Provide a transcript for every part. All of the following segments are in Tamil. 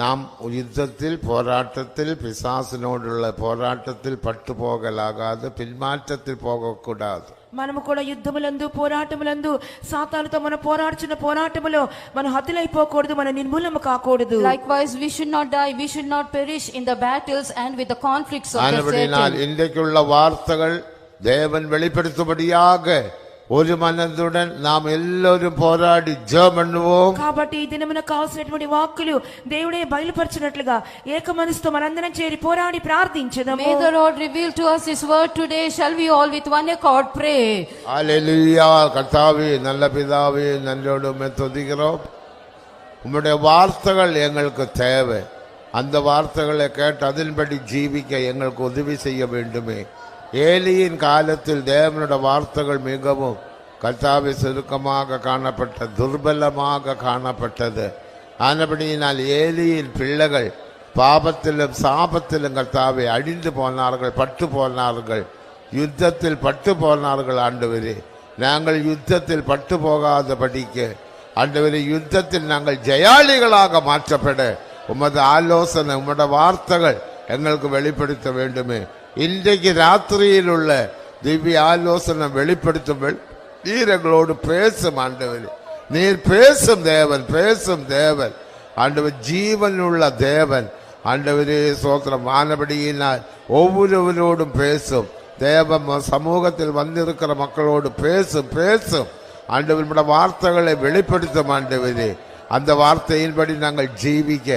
நாம் யுத்தத்தில் போராட்டத்தில் பிசாசினோடுள்ள போராட்டத்தில் பட்டுపోகலாகாது, பின்மாற்றத்தில் போகக்கூடாது. మనము కూడా యుద్ధములందు పోరాటములందు సాతానుతో మనం పోరాడుచున్న పోరాటములో మనం హతులైపోకూడదు, మనం నిర్మూలము కాకూడదు. Likewise, we should not die, we should not perish in the battles and with the conflicts of the Satan. இன்றைக்குள்ள வார்த்தைகள் தேவன் வெளிப்படுத்தும்படியாக ஒரு மனதுடன் நாம் எல்லோரும் போராடி ஜெபம் பண்ணுவோம். కాబట్టి ఈ దినమున కావాల్సినటువంటి వాక్కులు దేవుడే బయలుపరచినట్లుగా ఏక మనసుతో మనందరం చేరి పోరాడి ప్రార్థించదము. May the Lord reveal to us his word today. Shall we all with one accord pray? ஹல்லேலூயா. கர்த்தாவே, நல்ல பிதாவே, நன்றியோடு உம்மை துதிக்கிறோம். உம்முடைய வார்த்தைகள் எங்களுக்கு தேவை. அந்த வார்த்தைகளை கேட்டு அதன்படி ஜீவிக்க எங்களுக்கு உதவி செய்ய வேண்டுமே. ஏலியின் காலத்தில் தேவனுடைய வார்த்தைகள் மிகவும் கர்த்தாவே சுருக்கமாக காணப்பட்ட, துர்பலமாக காணப்பட்டது. ஆனபடியினால் ஏலியின் பிள்ளைகள் பாபத்திலும் சாபத்திலும் கர்த்தாவே அழிந்து போனார்கள், பட்டு போனார்கள், யுத்தத்தில் பட்டு போனார்கள். ஆண்டவரே, நாங்கள் யுத்தத்தில் பட்டு போகாதபடிக்கு ஆண்டவரே, யுத்தத்தில் நாங்கள் ஜெயாளிகளாக மாற்றப்பட உமது ஆலோசனை, உமது வார்த்தைகள் எங்களுக்கு வெளிப்படுத்த வேண்டுமே. இன்றைக்கு ராத்திரியில் உள்ள திவ்ய ஆலோசனை வெளிப்படுத்தும். நீர் எங்களோடு பேசும் ஆண்டவரே. நீர் பேசும் தேவன், பேசும் தேவன் ஆண்டவர், ஜீவன் உள்ள தேவன் ஆண்டவரே. சோத்திரம். ஆனபடியினால் ஒவ்வொருவரோடும் பேசும் தேவ சமூகத்தில் வந்திருக்கிற மக்களோடு பேசும் பேசும் ஆண்டவருடைய வார்த்தைகளை வெளிப்படுத்தும் ஆண்டவரே. அந்த வார்த்தையின்படி நாங்கள் ஜீவிக்க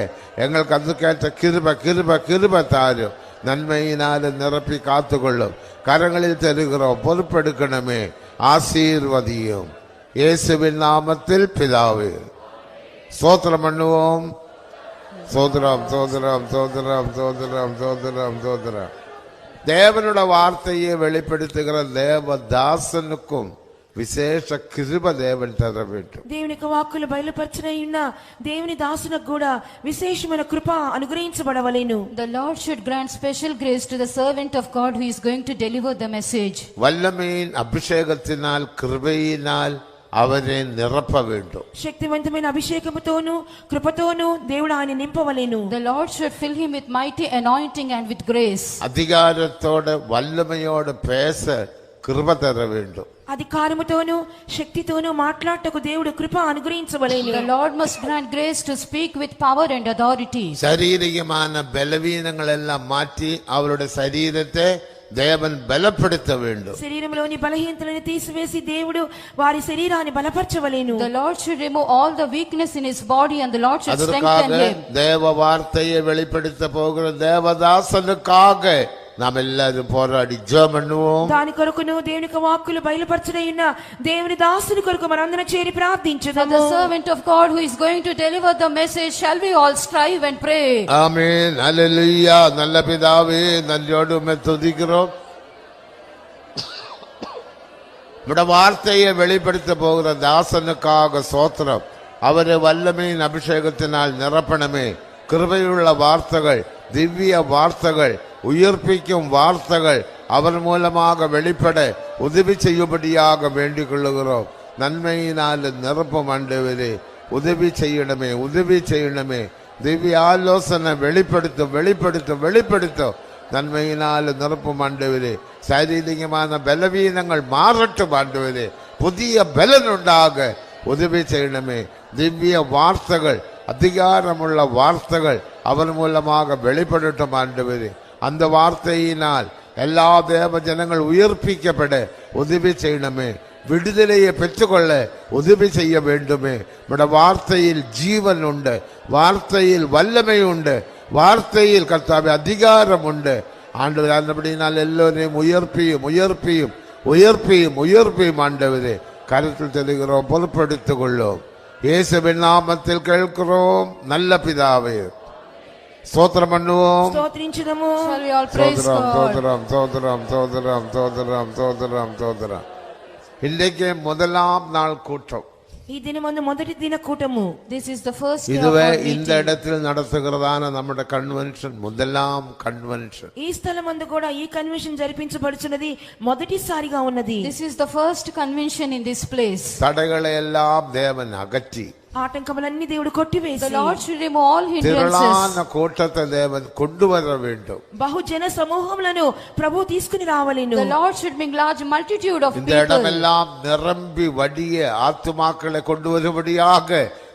எங்களுக்கு அதுக்கேற்ற கிருபை கிருபை கிருபை தாரும். நன்மையினால் நிரப்பி காத்துக்கொள்ளும். கரங்களில் தருகிறோம், பொறுப்பெடுக்கணுமே. ஆசீர்வதியும் இயேசுவின் நாமத்தில் பிதாவே. ஸ்தோத்திரம் பண்ணுவோம். சோதரம் சோதரம் சோதரம் சோதரம் சோதரம் சோதரம். தேவனுடைய வார்த்தையை வெளிப்படுத்துகிற தேவதாசனுக்கும் విశేష కృప దేవుని తర வேண்டும். దేవుని యొక్క వాక్కులు బయలుపరచనైన దేవుని దాసునికి కూడా విశేషమైన కృప అనుగ్రహించబడవలెను. The Lord should grant special grace to the servant of God who is going to deliver the message. வல்லமையின் அபிஷேகத்தினால் கிருபையினால் அவரை நிரப்ப வேண்டும். శక్తివంతమైన అభిషేకముతోను కృపతోను దేవుడు ఆయన నింపవలెను. The Lord should fill him with mighty anointing and with grace. அதிகாரத்தோட வல்லமையோட பேச கிருபை தர வேண்டும். అధికారముతోను శక్తితోను మాట్లాడటకు దేవుడు కృప అనుగ్రహించవలెను. The Lord must grant grace to speak with power and authority. ശാരീരികமான ബലവീനങ്ങൾ എല്ലാം മാറ്റി അവരുടെ ശരീരത്തെ தேவன் பலப்படுத்த வேண்டும். శరీరంలోని బలహీనతలను తీసివేసి దేవుడు వారి శరీరాన్ని బలపరచవలెను. The Lord should remove all the weakness in his body and the Lord should strengthen him. தேவ வார்த்தையை வெளிப்படுத்த போகிற தேவதாசனுக்காக நாம் எல்லாரும் போராடி ஜெபம் பண்ணுவோம். దాని కొరకును దేవుని యొక్క వాక్కులు బయలుపరచనైన దేవుని దాసుని కొరకు మనందరం చేరి ప్రార్థించుదాము. The servant of God who is going to deliver the message, shall we all strive and pray? ஆமென். ஹல்லேலூயா. நல்ல பிதாவே, நன்றியோடு உம்மை துதிக்கிறோம். உம்முடைய வார்த்தையை வெளிப்படுத்த போகிற தாசனுக்காக ஸ்தோத்திரம். அவரை வல்லமையின் அபிஷேகத்தினால் நிரப்பணமே. கிருபையுள்ள வார்த்தைகள், திவ்ய வார்த்தைகள், உயிர்ப்பிக்கும் வார்த்தைகள் அவர் மூலமாக வெளிப்பட உதவி செய்யும்படியாக வேண்டிக் கொள்ளுகிறோம். நன்மையினால் நிரப்பும் ஆண்டவரே, உதவி செய்யணுமே, உதவி செய்யணுமே. திவ்ய ஆலோசனை வெளிப்படுத்தும் வெளிப்படுத்தும் வெளிப்படுத்தும். நன்மையினால் நிரப்பும் ஆண்டவரே. சாரீரிகமான பலவீனங்கள் மாறட்டும் ஆண்டவரே. புதிய பலன் உண்டாக உதவி செய்யணுமே. திவ்ய வார்த்தைகள், அதிகாரமுள்ள வார்த்தைகள் அவர் மூலமாக வெளிப்படட்டும் ஆண்டவரே. அந்த வார்த்தையினால் எல்லா தேவ ஜனங்கள் உயிர்ப்பிக்கப்பட உதவி செய்யணுமே. விடுதலையை பெற்றுக்கொள்ள உதவி செய்ய வேண்டுமே. வார்த்தையில் ஜீவன் உண்டு, வார்த்தையில் வல்லமை உண்டு, வார்த்தையில் கர்த்தாவே அதிகாரம் உண்டு ஆண்டவரே. அந்தபடினால் எல்லோரையும் உயர்ப்பியும் உயர்ப்பியும் உயர்ப்பியும் உயர்ப்பியும் ஆண்டவரே. கருத்தில் தெரிகிறோம், பொறுப்பெடுத்துக் கொள்ளும். இயேசுவின் நாமத்தில் கேட்கிறோம் நல்ல பிதாவே. ஸ்தோத்திரம் பண்ணுவோம். స్తోత్రించుదాము. Shall we all praise God? ஸ்தோத்திரம் ஸ்தோத்திரம் ஸ்தோத்திரம் ஸ்தோத்திரம் ஸ்தோத்திரம் ஸ்தோத்திரம். இன்றைக்கு முதலாம் நாள் கூட்டம். ఈ దినమందు మొదటి దిన కూటము. This is the first day of இதுவே our இந்த meeting. இடத்தில் நடத்துகிறதான நம்முடைய கன்வென்ஷன் முதலாம் கன்வென்ஷன். ఈ స్థలమందు కూడా ఈ కన్వెన్షన్ జరిపించబడుచున్నది మొదటిసారిగా ఉన్నది. This is the first convention in this place. தடைகளை எல்லாம் தேவன் அகற்றி ఆటంకములన్నీ దేవుడు కొట్టివేసి The Lord should remove all hindrances. திரளான கூட்டத்தை தேவன் கொண்டு வர வேண்டும். బహుజన సమూహములను ప్రభు తీసుకుని రావలెను. The Lord should bring large multitude of இந்த people. இடமெல்லாம் நிரம்பி வடிய ஆத்துமாக்களை கொண்டு வரும்படியாக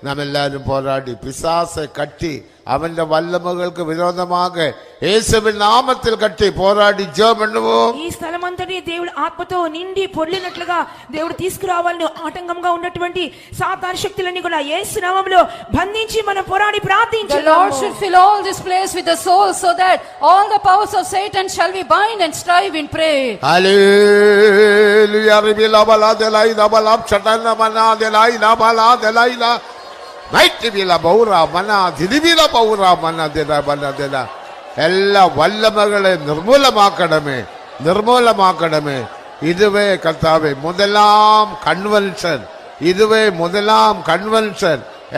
நாம் எல்லாரும் போராடி பிசாசை கட்டி அவന്റെ வல்லமைகளுக்கு விரோதமாக இயேசுவின் நாமத்தில் கட்டி போராடி ஜெபம் பண்ணுவோம். ఈ స్థలమంతటి దేవుడు ఆత్మతో నిండి పొర్లినట్లుగా దేవుడు తీసుకురావాలని ఆటంకంగా ఉన్నటువంటి సాతాను శక్తులన్నీ కూడా యేసు నామములో బంధించి మనం పోరాడి The ప్రార్థించాలి. Lord should fill all this place with the soul so that all the powers of Satan shall be bind and strive in prayer. హల్లెలూయా రిబిలా బలా దెలైనా బలా చటన మనా దెలైనా బలా దెలైనా మైట్ బిలా బౌరా మనా దిదిబిలా బౌరా మనా దెలా బలా దెలా எல்லா வல்லமைகளை நிர்மூலமாக்கணுமே. இதுவே கர்த்தாவே முதலாம் கன்வென்ஷன்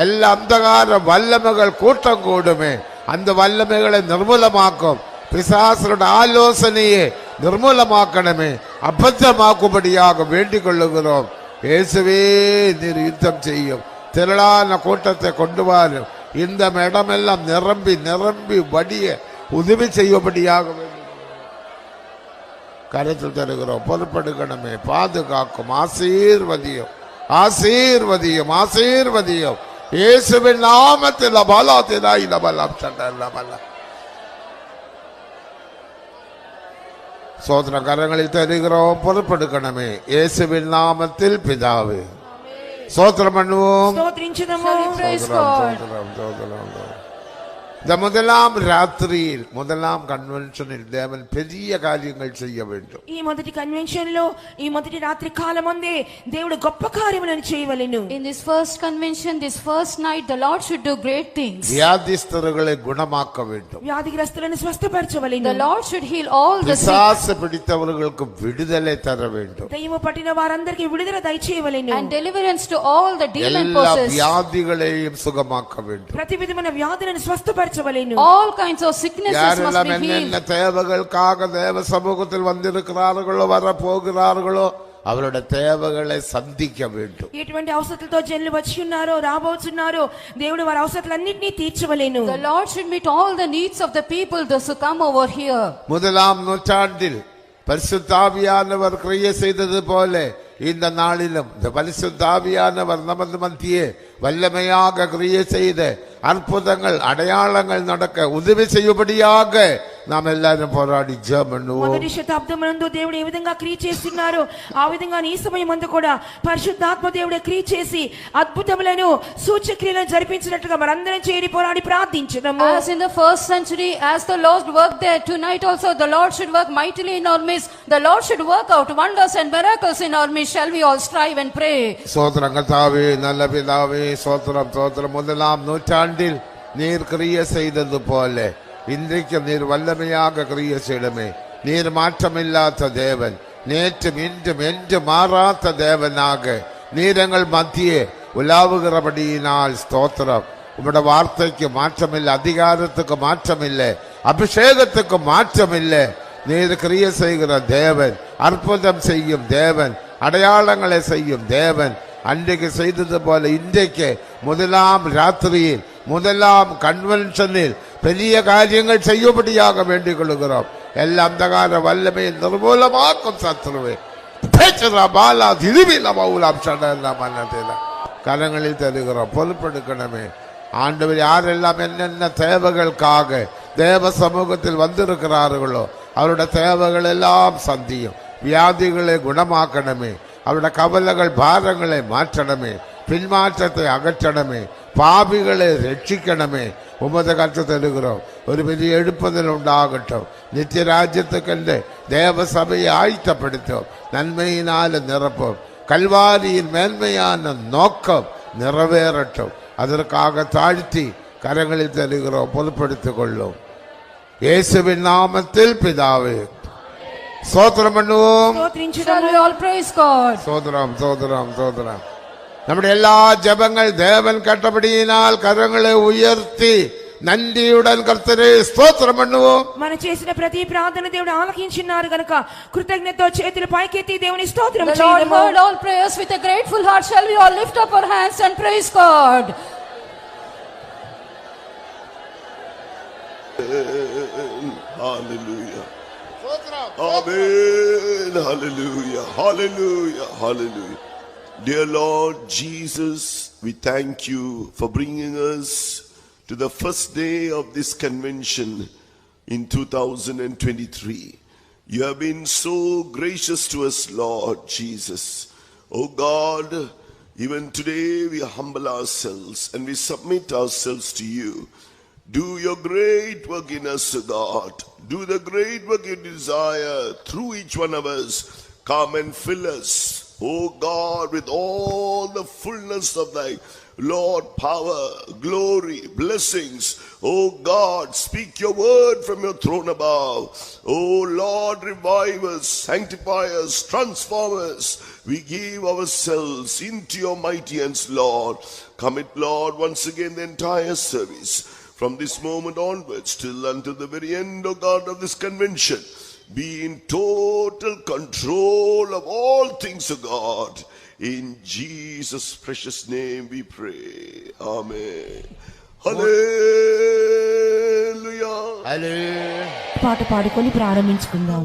எல்லா அந்தகார வல்லமைகள் கூட்டம் கூடுமே. அந்த வல்லமைகளை நிர்மூலமாக்கும் பிசாசனுடைய ஆலோசனையை நிர்மூலமாக்கணுமே, அபத்தமாக்கும்படியாக வேண்டிக் கொள்ளுகிறோம். இயேசுவே நீர் யுத்தம் செய்யும், திரளான கூட்டத்தை கொண்டு வாரும். இந்த இடமெல்லாம் நிரம்பி வடிய உதவி செய்யும்படியாக கருத்தில் தருகிறோம். பொறுப்படுகணுமே, பாதுகாக்கும், ஆசீர்வதியும் இயேசுவின் நாமத்தில் சோதன கரங்களில் தருகிறோம். பொறுப்படுகணுமே, இயேசுவின் நாமத்தில் பிதாவே. சோத்திரம் பண்ணுவோம். స్తోత్రించుదము. Praise God. இந்த முதலாம் ராத்திரியில் முதலாம் கன்வென்ஷனில் தேவன் பெரிய காரியங்கள் செய்ய வேண்டும். ఈ మొదటి కన్వెన్షన్ లో ఈ మొదటి రాత్రి కాలమందే దేవుడు గొప్ప కార్యములను చేయవలెను. In this first convention, this first night, the Lord should do great things. வியாதிஸ்தர்களை குணமாக்க வேண்டும். వ్యాధిగ్రస్తులను స్వస్థపరచవలెను. The Lord should heal all the sick. பிசாசு பிடித்தவர்களுக்கு விடுதலை தர வேண்டும். దయ్యము పట్టిన వారందరికీ విడుదల దయచేయవలెను. And deliverance to all the demon எல்லா possessed. வியாதிகளையும் சுகமாக்க வேண்டும். ప్రతి విధమైన వ్యాధులను స్వస్థపరచవలెను. All kinds of sicknesses must யாரெல்லாம் be healed. என்னென்ன தேவைகளுக்காக தேவ சமூகத்தில் வந்திருக்கிறார்களோ வர போகிறார்களோ அவருடைய தேவைகளை சந்திக்க வேண்டும். ఎటువంటి అవసరతలతో జనులు వచ్చి ఉన్నారో రాబోతున్నారో దేవుడు వారి అవసరతలన్నిటినీ తీర్చవలెను. The Lord should meet all the needs of the people, those who come over here. முதலாம் நூற்றாண்டில் பரிசுத்தாவியானவர் கிரியை செய்தது போல இந்த நாளிலும் இந்த பரிசுத்தாவியானவர் நமது மத்தியே வல்லமையாக கிரியை செய்த அற்புதங்கள் அடையாளங்கள் நடக்க உதவி செய்யும்படியாக நாம் எல்லாரும் போராடி ஜெபம் பண்ணுவோம். మొదటి శతాబ్దమునందు దేవుడు ఏ విధంగా క్రియ చేస్తున్నారో ఆ విధంగా ఈ సమయమందు కూడా పరిశుద్ధాత్మ దేవుడే క్రియ చేసి అద్భుతములను సూచక్రియలను జరిపించినట్లుగా మనందరం చేరి పోరాడి ప్రార్థించుదాము. As in the first century, as the Lord worked there, tonight also the Lord should work mightily in our midst. The Lord should work out wonders and miracles in our midst. Shall we all strive and pray? சோத்திரம் கர்த்தாவே, நல்ல பிதாவே, சோத்திரம். முதலாம் நூற்றாண்டில் நீர் கிரியை செய்தது போல இன்றைக்கு நீர் வல்லமையாக கிரியை செய்யணுமே. நீர் மாற்றமில்லாத தேவன், நேற்றும் இன்றும் என்று மாறாத தேவனாக நீர் எங்கள் மத்தியே உலாவுகிறபடியினால் ஸ்தோத்திரம். உம்முடைய வார்த்தைக்கு மாற்றமில்லை, அதிகாரத்துக்கு மாற்றமில்லை, அபிஷேகத்துக்கு மாற்றமில்லை. நீர் கிரியை செய்கிற தேவன், அற்புதம் செய்யும் தேவன், அடையாளங்களை செய்யும் தேவன். அன்றைக்கு செய்தது போல இன்றைக்கு முதலாம் ராத்திரியில் முதலாம் கன்வென்ஷனில் பெரிய காரியங்கள் செய்யும்படியாக வேண்டிக் கொள்கிறோம். எல்லா அந்தகார வல்லமையை நிர்மூலமாக்கும் சத்ருவே. கரங்களில் தருகிறோம். பொறுப்பெடுக்கணுமே ஆண்டவர். யாரெல்லாம் என்னென்ன தேவைகளுக்காக தேவ சமூகத்தில் வந்திருக்கிறார்களோ அவருடைய தேவைகள் எல்லாம் சந்தியும். வியாதிகளை குணமாக்கணுமே, அவருடைய கவலைகள் பாரங்களை மாற்றணுமே, பின்மாற்றத்தை அகற்றணுமே, பாவிகளை ரட்சிக்கணுமே. உமது கற்று தருகிறோம். ஒரு பெரிய எழுப்புதல் உண்டாகட்டும். நித்திய ராஜ்யத்துக்கென்று தேவ சபையை ஆயத்தப்படுத்தும். நன்மையினால் நிரப்பும். கல்வாரியின் மேன்மையான நோக்கம் நிறைவேறட்டும். அதற்காக தாழ்த்தி கரங்களில் தருகிறோம். பொறுப்படுத்திக் கொள்ளும் இயேசுவின் நாமத்தில் பிதாவே. சோத்திரம் பண்ணுவோம். Shall we all praise God? சோதரம். நம்முடைய எல்லா ஜெபங்கள் தேவன் கட்டபடியினால் கரங்களை உயர்த்தி நன்றியுடன் கர்த்தரே ஸ்தோத்திரம் பண்ணுவோம். మనం చేసిన ప్రతి ప్రార్థన దేవుడు ఆలకించున్నారు గనుక కృతజ్ఞతతో చేతులు పైకెత్తి దేవుని స్తోత్రం The Lord చేద్దాము. heard all prayers with a grateful heart. Shall we all lift up our hands and praise God? Hallelujah. Amen. Hallelujah. Hallelujah. Hallelujah. Dear Lord Jesus, we thank you for bringing us to the first day of this convention in 2023. You have been so gracious to us, Lord Jesus. Oh God, even today we humble ourselves and we submit ourselves to you. Do your great work in us, O God. Do the great work you desire through each one of us. Come and fill us, O God, with all the fullness of thy Lord, power, glory, blessings. Oh God, speak your word from your throne above. Oh Lord, revive us, sanctify us, transform us. We give ourselves into your mighty hands, Lord. Commit, Lord, once again the entire service from this moment onwards till until the very end, O God, of this convention. Be in total control of all things, O God. In Jesus' precious name we pray. Amen. Hallelujah. Hallelujah. పాట పాడుకొని ప్రారంభించుకుందాం.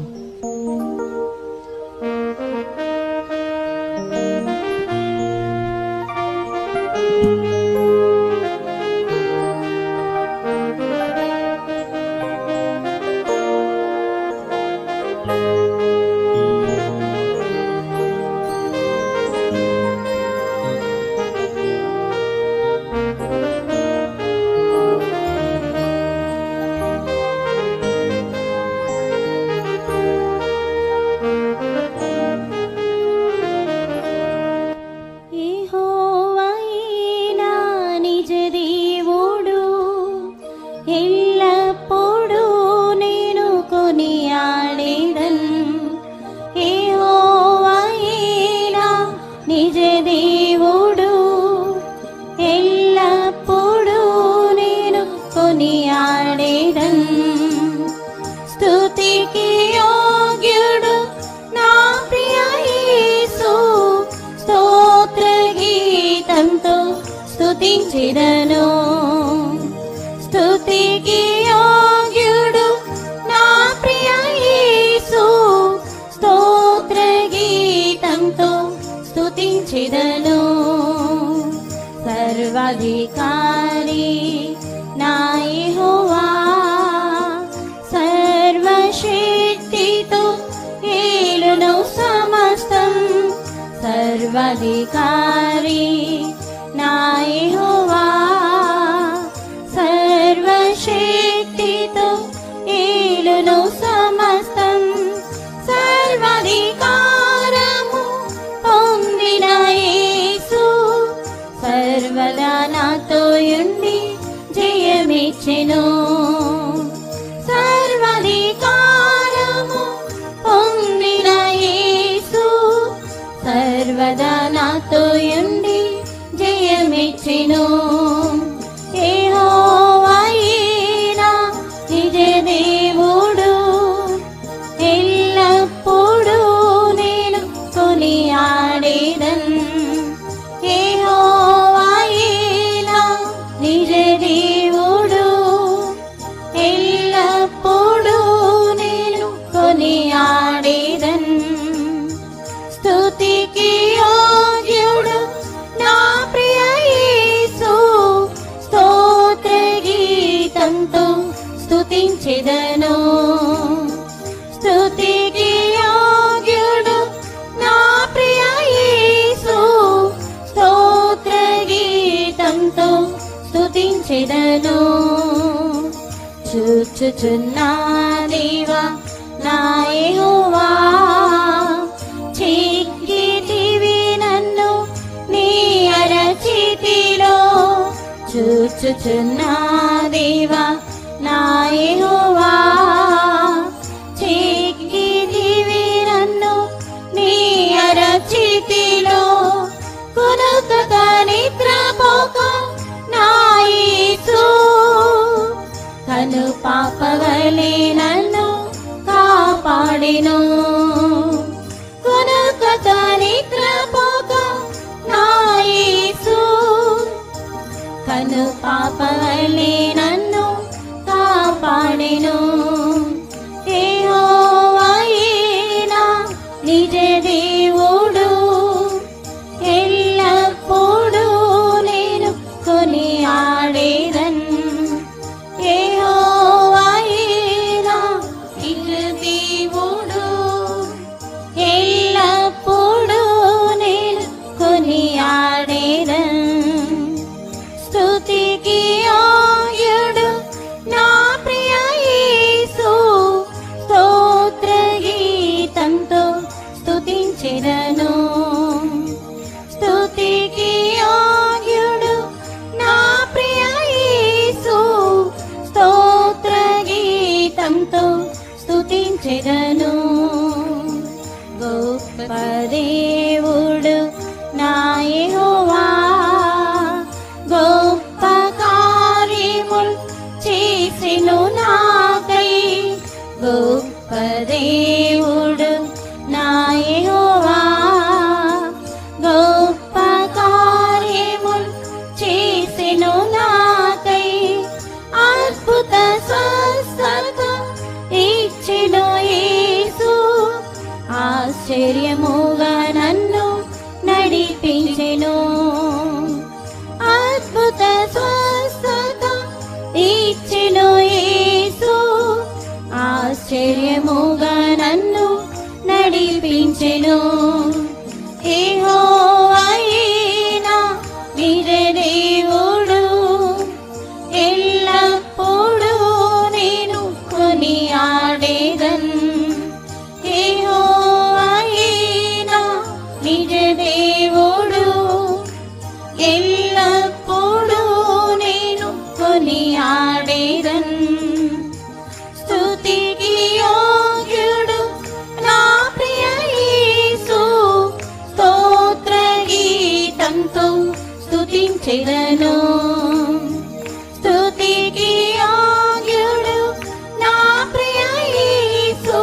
స్తుతించెదను స్తుతికి యోగ్యుడు నా ప్రియ యేసు స్తోత్ర గీతంతో స్తుతించెదను సర్వాధికారి నా యెహోవా సర్వశక్తితో ఏలును సమస్తం సర్వాధికారి నా యెహోవా సర్వశక్తితో ఏలును సమస్తం సర్వాధికారము పొందిన యేసు సర్వదా నాతో యుండి జయమిచ్చెను సర్వాధికారము పొందిన యేసు సర్వదా నాతో యుండి జయమిచ్చెను యెహోవాయేనా నిజ దేవుడు ఎల్లప్పుడూ నేను కొనియాడేదన్ యెహోవాయేనా నిజ దేవుడు ఎల్లప్పుడూ నేను కొనియాడేదన్ స్తుతికి యోగ్యుడు నా ప్రియ యేసు స్తోత్ర గీతంతో స్తుతించెదను స్తుతికి యోగ్యుడు నా ప్రియ యేసు స్తోత్ర గీతంతో స్తుతించెదను చూచుచున్నా దేవా నా యెహోవా చిక్కితివి నన్ను నీ అరచేతిలో చూచుచున్నా దేవా నా యెహోవా చిక్కితివి నన్ను నీ అరచేతిలో కునుకక నిద్రపోక నా యేసు పాపవలే నన్ను కాపాడెను కొనుకత నిద్రపోక నా యేసు కను పాపవలే నన్ను కాపాడెను యెహోవాయే నా నిజ దేవుడు ఎల్లప్పుడూ నేను కొనియాడేదన్ యెహోవాయే నా నిజ దేవుడు ఎల్లప్పుడూ నేను కొనియాడేదన్ స్తుతికి యోగ్యుడు నా ప్రియ యేసు స్తోత్ర గీతంతో స్తుతించెదను స్తుతికి యోగ్యుడు నా ప్రియ యేసు స్తోత్ర గీతంతో స్తుతించెదను గొప్ప దేవుడు నా యెహోవా గొప్ప కార్యములు చేసెను నాకై గొప్ప దేవుడు నా యెహోవా గొప్ప కార్యములు చేసెను నాకై అద్భుత స్వస్థత ఇచ్చెను యేసు ఆశ్చర్యముగా నన్ను నడిపించెను అద్భుత స్వస్థత ఇచ్చెను యేసు ఆశ్చర్యముగా నన్ను నడిపించెను యెహోవాయే నా నిజ దేవుడు ఎల్లప్పుడూ నేను కొనియాడేదన్ యెహోవాయే నా నిజ దేవుడు ఎల్లప్పుడూ నేను కొనియాడేదన్ స్తుతికి యోగ్యుడు నా ప్రియ యేసు స్తోత్ర గీతంతో స్తుతించెదను స్తుతికి యోగ్యుడు నా ప్రియ యేసు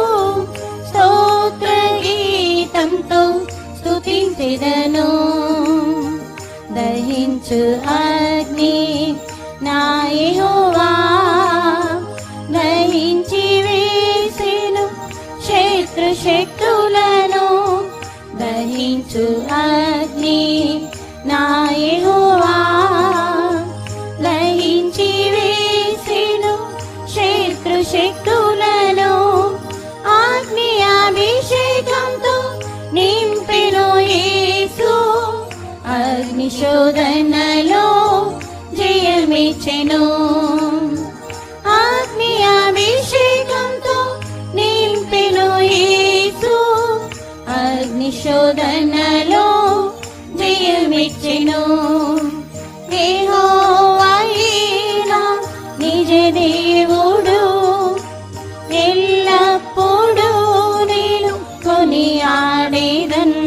స్తోత్ర గీతంతో స్తుతించెదను దహించు అగ్ని నా యెహోవా దహించి వేసెను శత్రు శక్తులను దహించు అగ్ని నా యెహోవా దహించి వేసెను శత్రు శక్తులను అగ్ని అభిషేకంతో నింపెను యేసు అగ్ని శోధనలో జయమిచ్చెను అగ్ని అభిషేకంతో నింపెను యేసు అగ్ని శోధనలో జయమిచ్చెను యెహోవాయే నా నిజ దేవుడు ఎల్లప్పుడూ నేను కొనియాడేదన్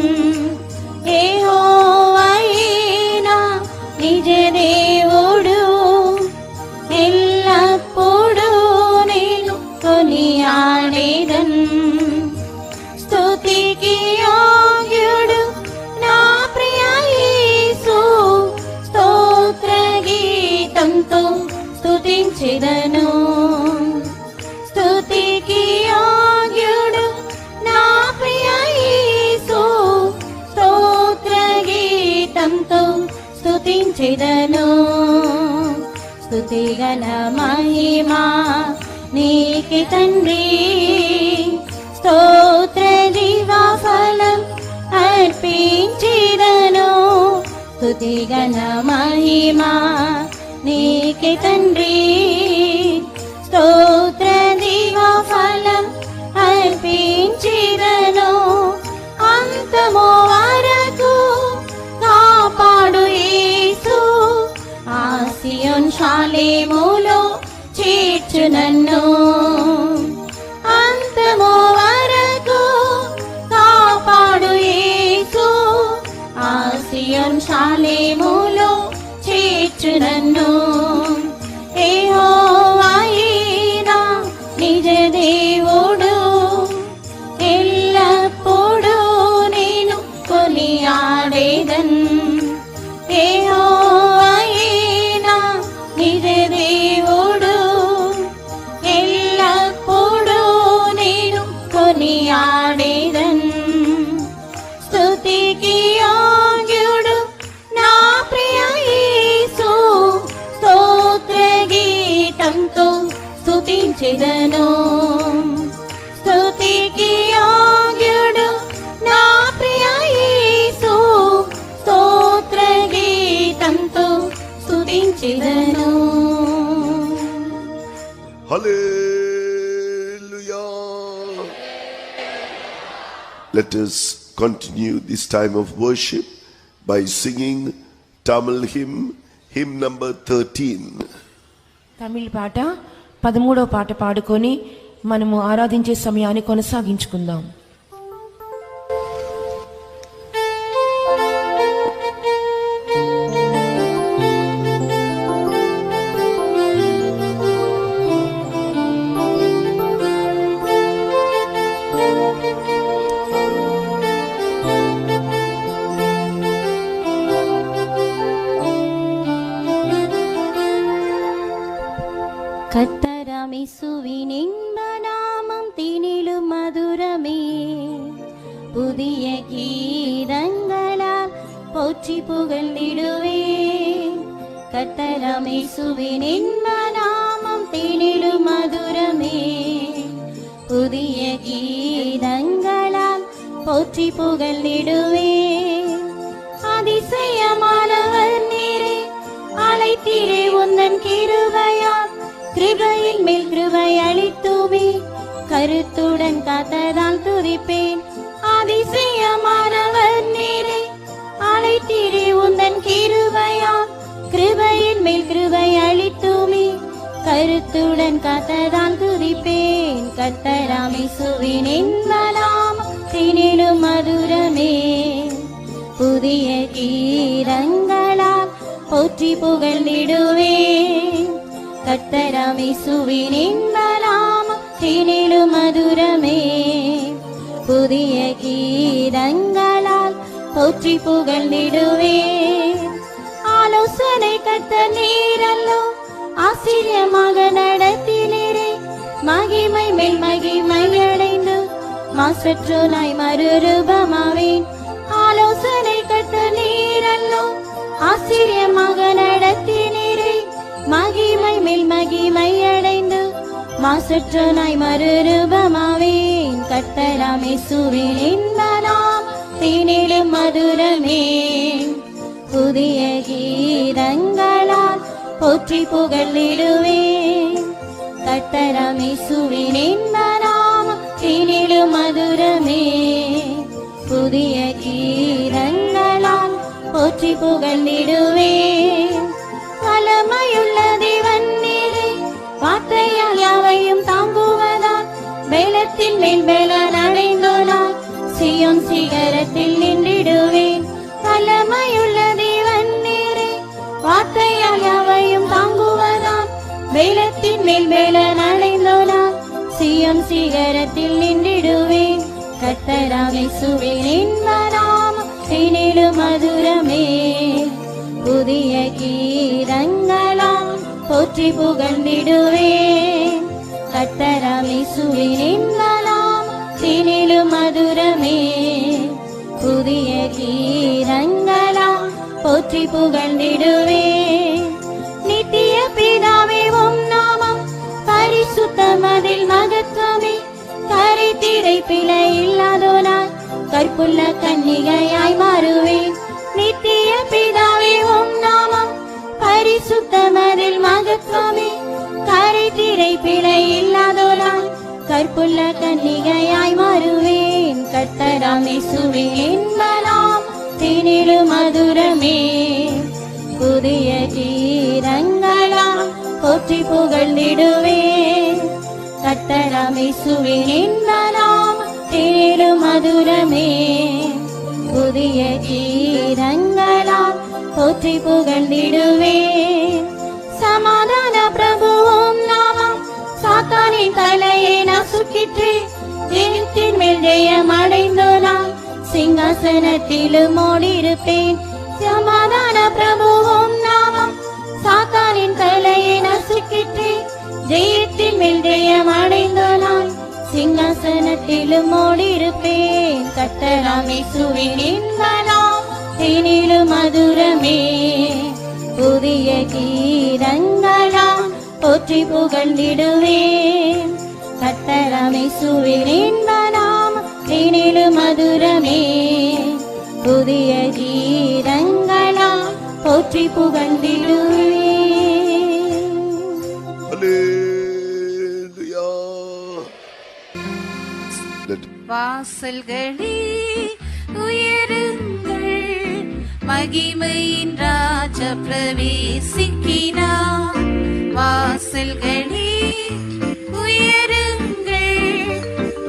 యెహోవాయే నా నిజ దేవుడు ఎల్లప్పుడూ నేను కొనియాడేదన్ స్తుతికి యోగ్యుడు నా ప్రియ యేసు స్తోత్ర గీతంతో స్తుతించెదను స్తుతికి యోగ్యుడు నా ప్రియ యేసు స్తోత్ర గీతంతో స్తుతించెదను స్తుతి గణ మహిమా నీకి తండ్రి స్తోత్ర దివా ఫలం అర్పించెదను స్తుతి గణ మహిమా నీకి తండ్రి స్తోత్ర దివా ఫలం అర్పించెదను అంతము వరకు కాపాడు యేసు ఆసియోన్ షాలేములో చేర్చు నన్ను అంతము వరకు కాపాడు యేసు ఆసియోన్ షాలేములో చేర్చు నన్ను యెహోవాయే స్తుతించెదను స్తుతికి యోగ్యుడు నా ప్రియ యేసు స్తోత్ర గీతంతో స్తుతించెదను. Hallelujah. Let us continue this time of worship by singing Tamil hymn number 13. తమిళ పాట 13వ పాట పాడుకొని మనము ఆరాధించే సమయాన్ని కొనసాగించుకుందాం. கர்த்தராமேசுவின் இன்ப நாமம் தீனிலும் மதுரமே புதிய கீதங்களால் போற்றி புகழ்ந்திடுவேன். கர்த்தராமேசுவின் இன்ப நாமம் தீனிலும் மதுரமே புதிய கீதங்களால் போற்றி புகழ்ந்திடுவேன். அதிசயமானவர் நீரே அழைத்தீரே உந்தன் கிருபையால் கிருபையின் மேல் கிருபை அளித்துமே கருத்துடன் காத்ததால் துதிப்பேன். அதிசயமானவர் நீரே அழைத்தீரே உந்தன் கிருபையால் கிருபையின் மேல் கிருபை அளித்துமே கருத்துடன் காத்ததால் துதிப்பேன். கர்த்தராமேசுவின் இன்ப நாமம் தீனிலும் மதுரமே புதிய கீதங்களால் போற்றி புகழ்ந்திடுவேன். கர்த்தராமேசுவின் இன்ப நாமம் தீனிலும் மதுரமே புதிய கீதங்களால் போற்றி புகழ்ந்திடுவேன். ஆலோசனை கர்த்தர் நீரல்லோ ஆச்சரியமாக நடத்தினீரே மகிமை மேல் மகிமை அடைந்து மாசற்றோனாய் மறுரூபமாவேன். ஆலோசனை கர்த்தர் நீரல்லோ ஆச்சரியமாக நடத்தினீரே மகிமை மேல் மகிமை அடைந்து மாசற்றோனாய் மறுரூபமாவேன். கர்த்தராமேசுவின் இன்ப நாமம் தீனிலும் மதுரமே புதிய கீதங்களால் போற்றி புகழ்ந்திடுவேன். கர்த்தராமேசுவின் இன்ப நாமம் தீனிலும் மதுரமே புதிய கீதங்களால் போற்றி புகழ்ந்திடுவேன். வல்லமையுள்ள தேவன் நீரே வார்த்தையால் யாவையும் தாங்குவதால் பலத்தின் மேல் பலன் அடைந்தோனாய் சீயோன் சிகரத்தில் நின்றிடுவேன். வல்லமையுள்ள தேவன் நீரே வார்த்தையால் யாவையும் தாங்குவதால் பலத்தின் மேல் பலன் அடைந்தோனாய் சீயோன் சிகரத்தில் நின்றிடுவேன். கர்த்தராமேசுவின் இன்ப நாமம் தீனிலும் மதுரமே புதிய கீதங்களால் போற்றி புகழ்ந்திடுவேன். கர்த்தராமேசுவின் இன்ப நாமம் தீனிலும் மதுரமே புதிய கீதங்களால் போற்றி புகழ்ந்திடுவேன். நித்திய பிதாவே உம் நாமம் பரிசுத்தமதில் மகத்துவமே கரை திரை பிழை இல்லாதோனாய் கற்புள்ள கன்னிகையாய் மாறுவேன். நித்திய பிதாவே உம் நாமம் பரிசுத்தமதில் மகத்துவமே கரை திரை பிழை இல்லாதோனாய் கற்புள்ள கன்னிகையாய் மாறுவேன். கர்த்தராமேசுவின் இன்ப நாமம் தீனிலும் மதுரமே புதிய கீதங்களால் போற்றி புகழ்ந்திடுவேன். கர்த்தராமேசுவின் இன்ப நாமம் தீனிலும் மதுரமே புதிய கீதங்களால் போற்றி புகழ்ந்திடுவேன். சமாதான பிரபுவும் நாமம் சாத்தானின் தலையை நசுக்கிற்று ஜெயத்தின் மேல் ஜெயம் அடைந்தோனாய் சிங்காசனத்திலும் ஓடியிருப்பேன். சமாதான பிரபுவும் நாமம் சாத்தானின் தலையை நசுக்கிற்று ஜெயத்தின் மேல் ஜெயம் அடைந்தோனாய் சிங்காசனத்திலும் ஓடியிருப்பேன். கர்த்தராமேசுவின் இன்ப நாமம் தீனிலும் மதுரமே புதிய கீதங்களால் போற்றி புகழ்ந்திடுவேன். கர்த்தரமேசுவின் இன்ப நாமம் தேனிலும் மதுரமே, புதிய கீதங்களால் போற்றி புகழ்ந்திடுவேன். Hallelujah. வாசல்களே உயருங்கள், மகிமையின் ராஜா பிரவேசிக்கிறார். வாசல்களே உயருங்கள்,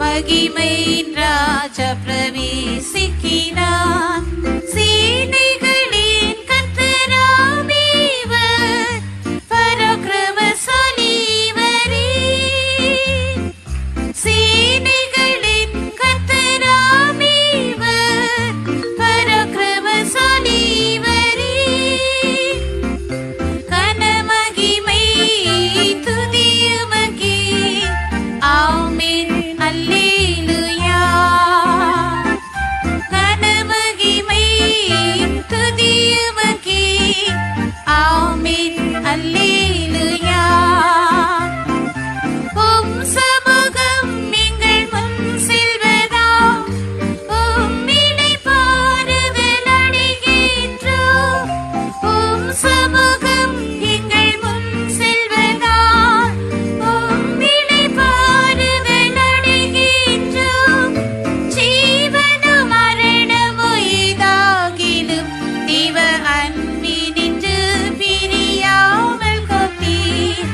மகிமையின் ராஜா பிரவேசிக்கிறார். சேனைகளின் கர்த்தராமேவர், பராக்கிரமசாலி இவரே. சேனைகளின் கர்த்தராமேவர், பராக்கிரமசாலி இவரே. கனமகிமை துதியுமக்கே, ஆமென் அல்லேலூயா. கனமகிமை துதியுமக்கே, ஆமென் அல்லேலூயா. உம் சமூகம் எங்கள் முன் செல்வதா, உம்மிடை பாருதல் அடைகின்றோம். உம் சமூகம் எங்கள் முன் செல்வதா, உம்மிடை பாருதல் அடைகின்றோம். ஜீவனும் மரணமும் ஏதாகிலும் தேவ அன்பினின்று பிரியாமல் காத்தீர்.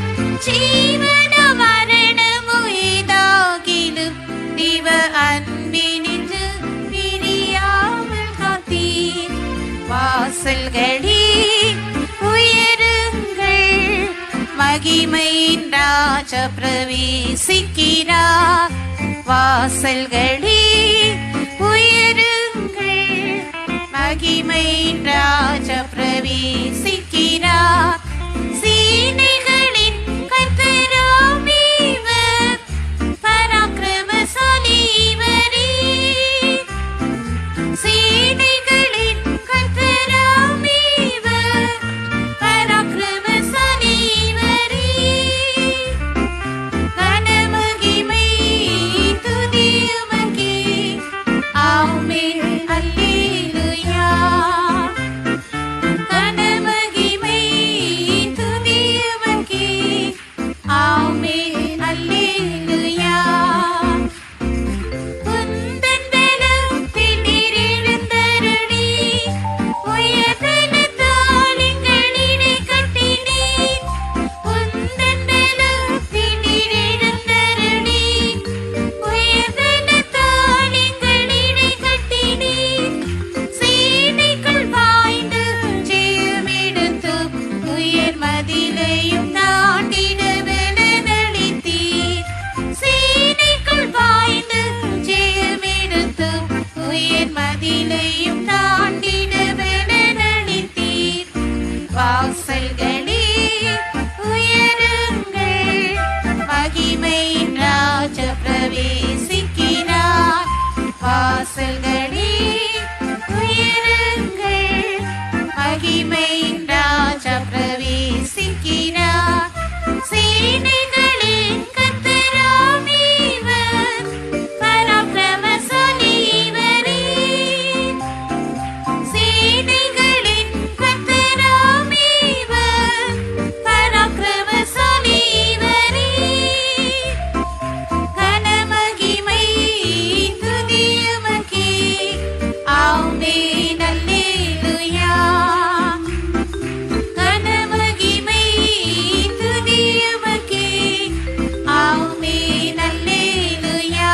ஜீவனும் மரணமும் ஏதாகிலும் தேவ அன்பினின்று பிரியாமல் காத்தீர். வாசல்களே உயருங்கள், மகிமையின் ராஜா பிரவேசிக்கிறார். வாசல்களே உயருங்கள், மகிமையின் ராஜா பிரவேசிக்கிறார். சேனைகளின் கர்த்தராமேவர், பராக்கிரமசாலி இவரே. சேனைகளின் கர்த்தராமேவர், பராக்கிரமசாலி இவரே. கனமகிமை துதியுமக்கே, ஆமென் அல்லேலூயா. கனமகிமை துதியுமக்கே, ஆமென் அல்லேலூயா. உந்தன் பலத்தில் நீர் எழுந்தருளி, உயர்தனத்தால் எங்களிடை கட்டினீர். உந்தன் பலத்தில் நீர் எழுந்தருளி, உயர்தனத்தால் எங்களிடை கட்டினீர். சேனைகள் பாய்ந்து ஜெயமெடுத்து, உயர் மதிலையும் தாண்டிட பலனளித்தீர். சேனைகள் பாய்ந்து ஜெயமெடுத்து, உயர் மதிலையும் தாண்டிட பலனளித்தீர். வாசல்களே உயருங்கள், மகிமையின் ராஜா பிரவேசிக்கிறார். வாசல்களே உயருங்கள், மகிமையின் ராஜா பிரவேசிக்கிறார். சேனைகளின் கர்த்தராமேவர், பராக்கிரமசாலி இவரே. சேனைகளின் கர்த்தராமேவர், பராக்கிரமசாலி இவரே. கனமகிமை துதியுமக்கே, ஆமென் அல்லேலூயா. கனமகிமை துதியுமக்கே, ஆமென் அல்லேலூயா.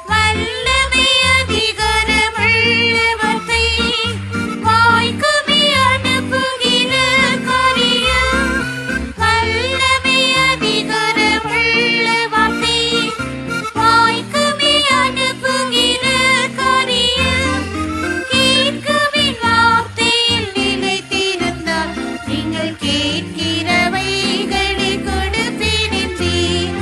வல்லமை அதிகாரமுள்ள வார்த்தை, வாய்க்குமே அனுப்புகிற காரியம். வல்லமை அதிகாரமுள்ள வார்த்தை, வாய்க்குமே அனுப்புகிற காரியம். கேட்குமின் வார்த்தையில் நிலைத்திருந்தால், நீங்கள் கேட்கிறவைகளை கொடுப்பேனென்றீர்.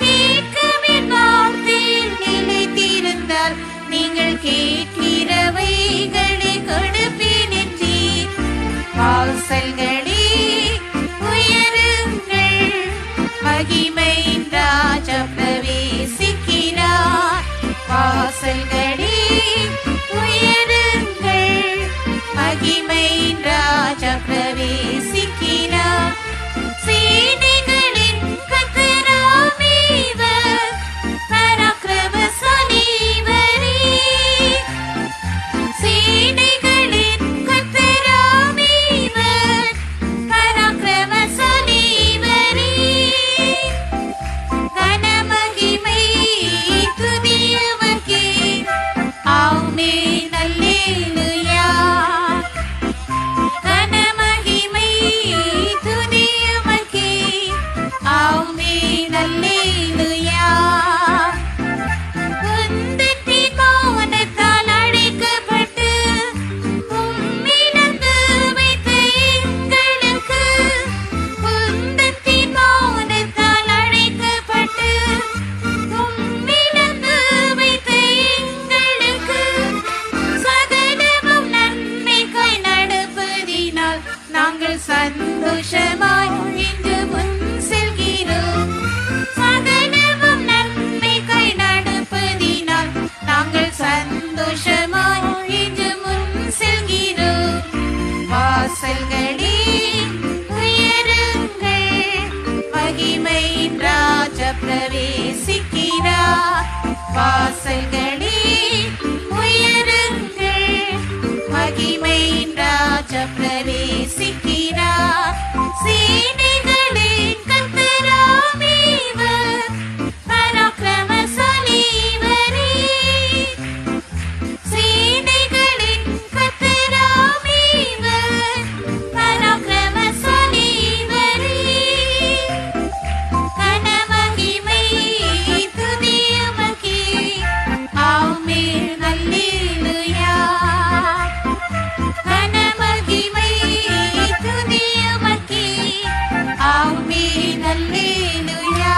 கேட்குமின் வார்த்தையில் நிலைத்திருந்தால், நீங்கள் கேட்கிறவைகளை கொடுப்பேனென்றீர். வாசல்களே உயர வாசல்களே உயருங்கள், மகிமையின் ராஜா பிரவேசிக்கிறார். சேனைகளின் கர்த்தராம் இவர், பராக்கிரமசாலி இவரே. சேனைகளின் கர்த்தராம் இவர், பராக்கிரமசாலி இவரே. கனமகிமை துதியவர்க்கே, ஆமென் அல்லேலூயா. கனமகிமை துதியவர்க்கே, ஆமென் அல்லேலூயா. உந்தத்தின் மௌனத்தால் அழைக்கப்பட்டு உம்மிழந்து வைத்த எங்களுக்கு, உந்தத்தின் மௌனத்தால் அழைக்கப்பட்டு உம்மிழந்து வைத்த எங்களுக்கு, சகலமும் நன்மைக்காய் நடப்பதினால் நாங்கள் சந்தோஷமாய் இன்று முன் செல்கிறோம். சகலமும் நன்மைக்காய் நடப்பதினால் நாங்கள் சந்தோஷமாய் இன்று முன் செல்கிறோம். வாசல்களே உயருங்கள், மகிமையின் ராஜா பிரவேசிக்கிறார். வாசல்களே உயருங்கள், மகிமையின் ராஜா பிரவேசிக்கிறார். சேனைகளின் கர்த்தராம் இவர், பராக்கிரமசாலி இவரே. சேனைகளின் கர்த்தராம் இவர், பராக்கிரமசாலி இவரே. கனமகிமை துதியவர்க்கே, ஆமென் அல்லேலூயா. கனமகிமை துதியவர்க்கே, ஆமென் அல்லேலூயா.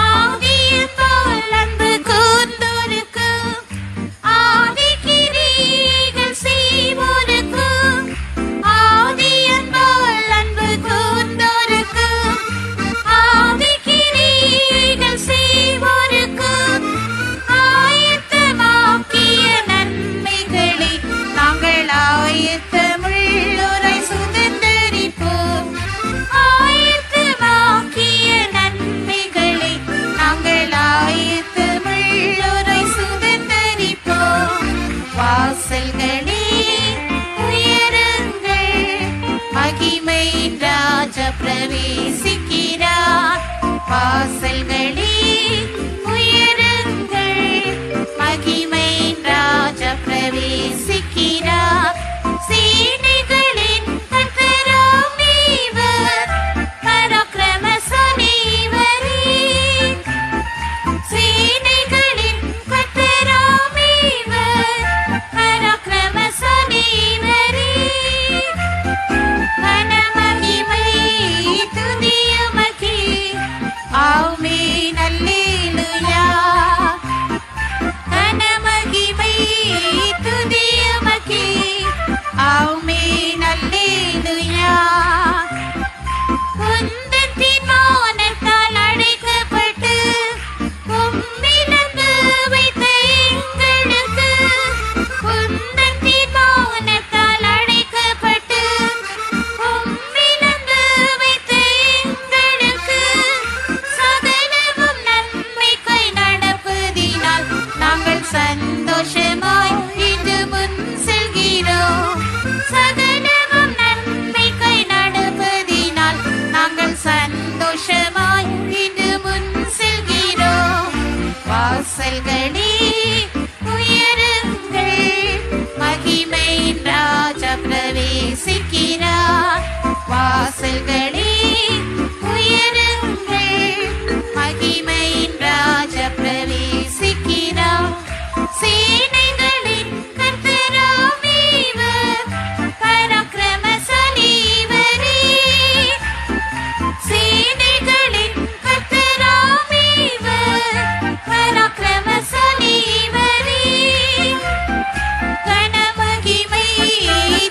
ஆதியத்தால் அன்பு கூர்ந்தோருக்கு, ஆதிக்கிரியைகள் செய்வோருக்கு, ஆதியத்தால் அன்பு கூர்ந்தோருக்கு, ஆதிக்கிரியைகள் செய்வோருக்கு, ஆயத்தமாக்கிய நன்மைகளை நாங்கள் ஆயத்தமுள்ளோராய் சுதந்தரிப்போம். ஆயத்தமாக்கிய நன்மைகளை நாங்கள் ஆயத்தமுள்ளோராய் சுதந்தரிப்போம். வாசல்களே உயருங்கள், மகிமையின் ராஜா பிரவேசிக்கிறார். வாசல்களே உயருங்கள், மகிமையின் ராஜா பிரவேசிக்கிறார். சேனைகளின் கர்த்தராம் இவர், பராக்கிரமசாலி இவரே. சேனைகளின் கர்த்தராம் இவர், பராக்கிரமசாலி இவரே. கனமகிமை துதியவர்க்கே, ஆமென் அல்லேலூயா. கனமகிமை துதியவர்க்கே, ஆமென் அல்லேலூயா. உந்தத்தின் மௌனத்தால் அழைக்கப்பட்டு உம்மிழந்து வைத்த எங்களுக்கு, உந்தத்தின் மௌனத்தால் அழைக்கப்பட்டு உம்மிழந்து வைத்த எங்களுக்கு, சகலமும் நன்மைக்காய் நடப்பதினால் நாங்கள் சந்தோஷமாய் இன்று முன் செல்கிறோம். சகலமும் நன்மைக்காய் நடப்பதினால் நாங்கள் சந்தோஷமாய் இன்று முன் செல்கிறோம். வாசல்களே உயருங்கள், மகிமையின் ராஜா பிரவேசிக்கிறார். வாசல்களே உயருங்கள், மகிமையின் ராஜா பிரவேசிக்கிறார். சேனைகளின் கர்த்தராம் இவர், பராக்கிரமசாலி இவரே. சேனைகளின் கர்த்தராம் இவர், பராக்கிரமசாலி இவரே. கனமகிமை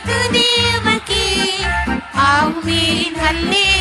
துதியவர்க்கே, ஆமென் அல்லேலூயா.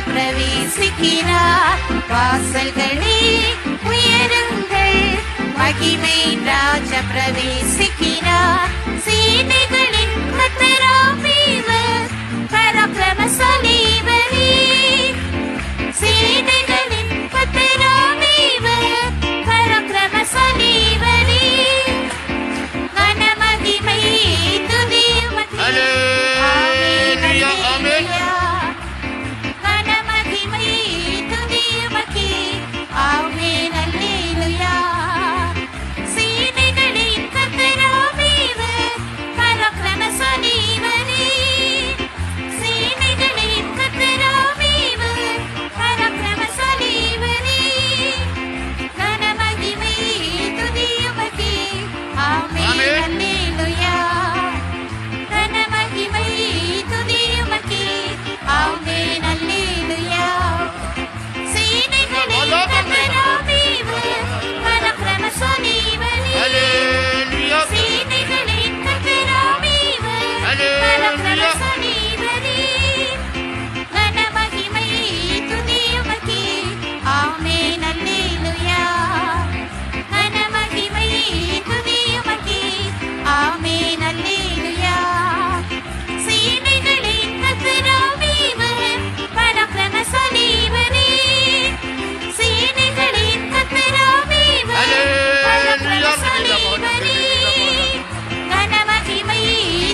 பிரவேசிக்கிறார். வாசல்களே உயருங்கள், மகிமை ராஜா பிரவேசிக்கிறார். சேனைகளின் கர்த்தராம் இவர், பராக்கிரமசாலி இவரே. சேனைகளின் கர்த்தராம் இவர், பராக்கிரமசாலி இவரே. கனமகிமை துதி உமக்கே. ஆமென், அல்லேலூயா. கனமகிமை துதி உமக்கே. ஆமென், அல்லேலூயா. சேனைகளின் கர்த்தராம் இவர், பராக்கிரமசாலி இவரே. சேனைகளின் கர்த்தராம் இவர், பராக்கிரமசாலி இவரே. கனமகிமை துதி உமக்கே. ஆமென், அல்லேலூயா. கனமகிமை துதி உமக்கே. ஆமென், அல்லேலூயா. சேனைகளின் கர்த்தராம் இவர், பராக்கிரமசாலி இவரே. சேனைகளின் கர்த்தராம் இவர், பராக்கிரமசாலி இவரே. கனமகிமை துதி உமக்கே. ஆமென், அல்லேலூயா. கனமகிமை துதி உமக்கே. ஆமென், அல்லேலூயா. சேனைகளின் கர்த்தராம் இவர், பராக்கிரமசாலி இவரே. சேனைகளின் கர்த்தராம் இவர், பராக்கிரமசாலி இவரே. கனமகிமை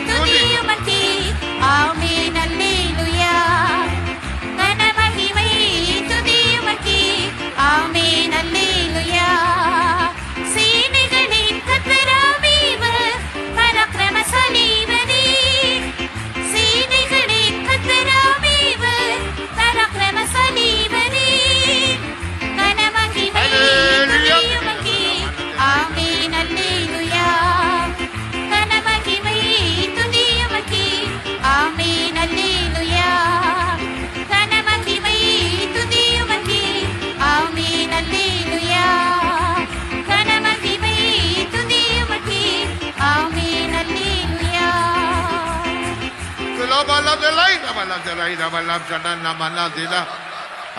துதி உமக்கே. ஆமென், அல்லேலூயா. கனமகிமை துதி உமக்கே. ஆமென், அல்லேலூயா. சேனைகளின் கர்த்தராம் இவர், பராக்கிரமசாலி இவரே. சேனைகளின் கர்த்தராம் இவர், பராக்கிரமசாலி இவரே. கனமகிமை துதி உமக்கே. ஆமென், அல்லேலூயா. கனமகிமை துதி உமக்கே. ஆமென், அல்லேலூயா. கனமகிமை துதி உமக்கே. ஆமென், அல்லேலூயா. கனமகிமை துதி உமக்கே. ஆமென், அல்லேலூயா.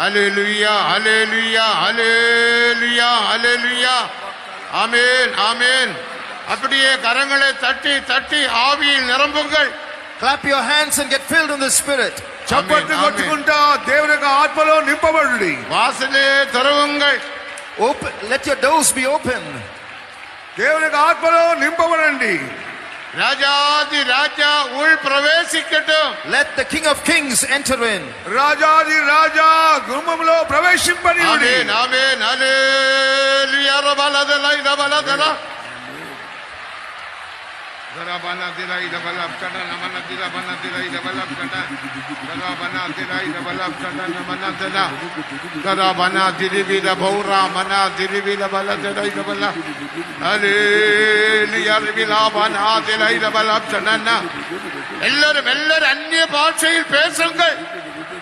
Hallelujah, hallelujah, hallelujah, hallelujah. ஆமென், ஆமென். அப்படியே கரங்களை தட்டி தட்டி ஆவியில் நிரம்புங்கள். Clap your hands and get filled in the Spirit. చప్పట్లు కొట్టుకుంటా దేవుని యొక్క ఆత్మలో నింపబడుడి. వాసలే తెరవంగల్. Open, let your doors be open. దేవుని యొక్క ఆత్మలో నింపబడండి. రాజాది రాజా ఉల్ ప్రవేశించటం. Let the King of Kings enter in. రాజాది రాజా గుమ్మములో ప్రవేశింపనియుడి. ఆమేన్, ఆమేన్, హల్లెలూయా. రబలదలై రబలదల Darabana dilai dabalab kada namana dilabana dilai dabalab kada Darabana dilai dabalab kada namana dila Darabana dilibi dabaura mana dilibi dabala dilai dabala Hallelujah ribilabana dilai dabalab kada எல்லாரும் அந்நிய பாஷையில் பேசுங்கள்.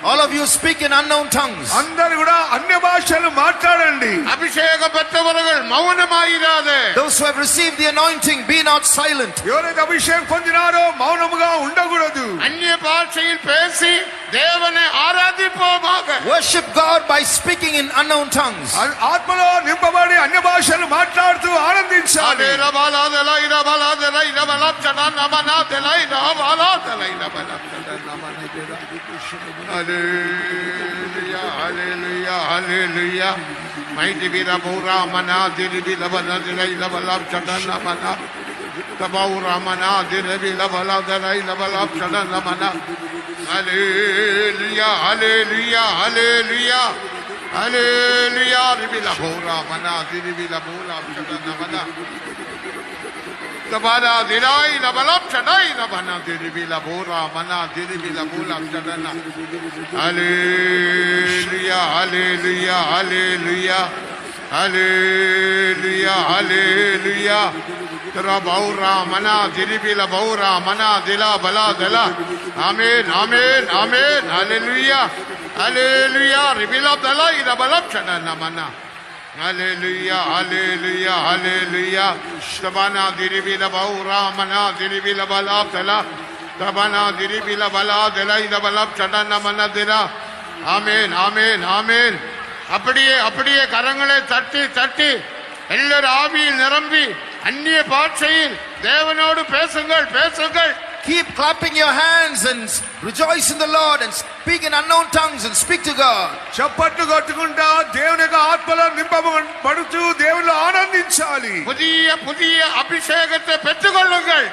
All of you speak in unknown tongues. అందరూ కూడా అన్య భాషలు మాట్లాడండి. అభిషేకం పెద్దవர்கள் మౌనమాయిరాదే. Those who have received the anointing, be not silent. ఎవరైతే అభిషేకం పొందినారో మౌనముగా ఉండకూడదు. అన్య భాషയിൽ பேசி தேவனை ఆరాధింపోమాగ. Worship God by speaking in unknown tongues. ఆత్మలో నింపబడి అన్య భాషలు మాట్లాడుతూ ఆనందించాలి. రబలాదలై రబలాదలై రబలాద్ చదనమనా దలై రబలాదలై రబలాద్ చదనమనా దలై Hallelujah, hallelujah, hallelujah. Mighty be the Bura Mana, Diribi Lavana, Dilay Lavalab Chadana Mana, the Baura Mana, Diribi Lavala, Dilay Lavalab Chadana Mana. Hallelujah, hallelujah, hallelujah, hallelujah. Diribi Lavura Mana, Diribi Lavula Chadana Mana. The Bada Dilay Lavalab Chadai Lavana, Diribi Lavura Mana, Diribi Lavula Chadana. Hallelujah, hallelujah, hallelujah, hallelujah, hallelujah. Rabaura mana diribi la baura mana dila bala dila. Amen, amen, amen. Hallelujah, hallelujah. Ribila dala ida balab chana mana. Hallelujah, hallelujah, hallelujah. Tabana diribi la baura mana diribi la bala dila. Tabana diribi la bala dila ida balab chana mana dila. ஆமென் ஆமென் ஆமென். அப்படியே அப்படியே கரங்களை தட்டி தட்டி எல்லாரும் ஆவியில் நிரம்பி அந்நிய பாஷையில் தேவனோடு பேசுங்கள் பேசுங்கள். Keep clapping your hands and rejoice in the Lord and speak in unknown tongues and speak to God. చప్పట్లు కొట్టుకుంటా దేవుని యొక్క ఆత్మలో నింపబడుతూ దేవునిలో ఆనందించాలి. புதிய புதிய அபிஷேகத்தை பெற்றுக்கொள்ளுங்கள்.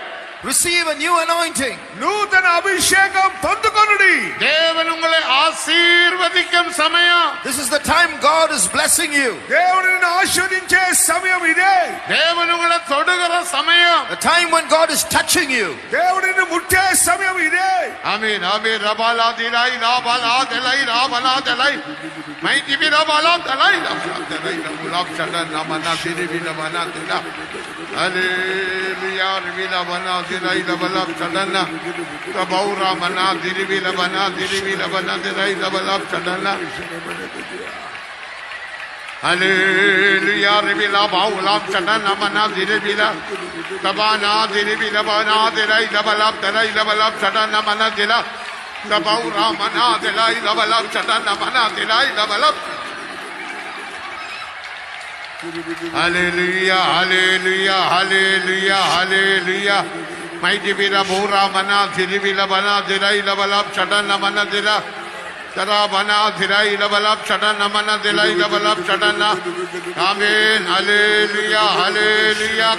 Receive a new anointing. నూతన అభిషేకం పొందుకొనుడి. தேவன் உங்களை ஆசீర్வதிக்கும் சமயம். This is the time God is blessing you. దేవుడు నిన్ను ఆశీర్వదించే సమయం ఇదే. தேவன் உங்களை தொடுகிற சமயம். The time when God is touching you. దేవుడు నిన్ను ముట్టే సమయం ఇదే. ஆமென் ஆமென். ரபாலா திலாய் ராபாலா திலாய் ராபாலா திலாய் மைதிபி ராபாலா திலாய் ராபாலா திலாய் ரபுலாப் சடன் நமனா திரிபி நமனா திலா ஹalleluya ரிபிலா மனா திலாய் ரபலாப் சடனா ரபௌரா மனா திரிபி லபனா திரிபி லபனா திலாய் ரபலாப் சடனா ஹalleluya ரிபிலா பௌலாப் சடனா மனா திரிபிலா தபானா திரிபி லபனா திலாய் ரபலாப் திலாய் ரபலாப் சடனா மனா திலா தபௌரா மனா திலாய் ரபலாப் சடனா மனா திலாய் ரபலாப். Hallelujah, hallelujah, hallelujah, hallelujah. Mighty Vira Bora Mana Thirivila Bana Thirai Lavalap Chadana Mana Thira Tara Bana Thirai Lavalap Chadana Mana Thirai Lavalap Chadana. Amen, hallelujah, hallelujah.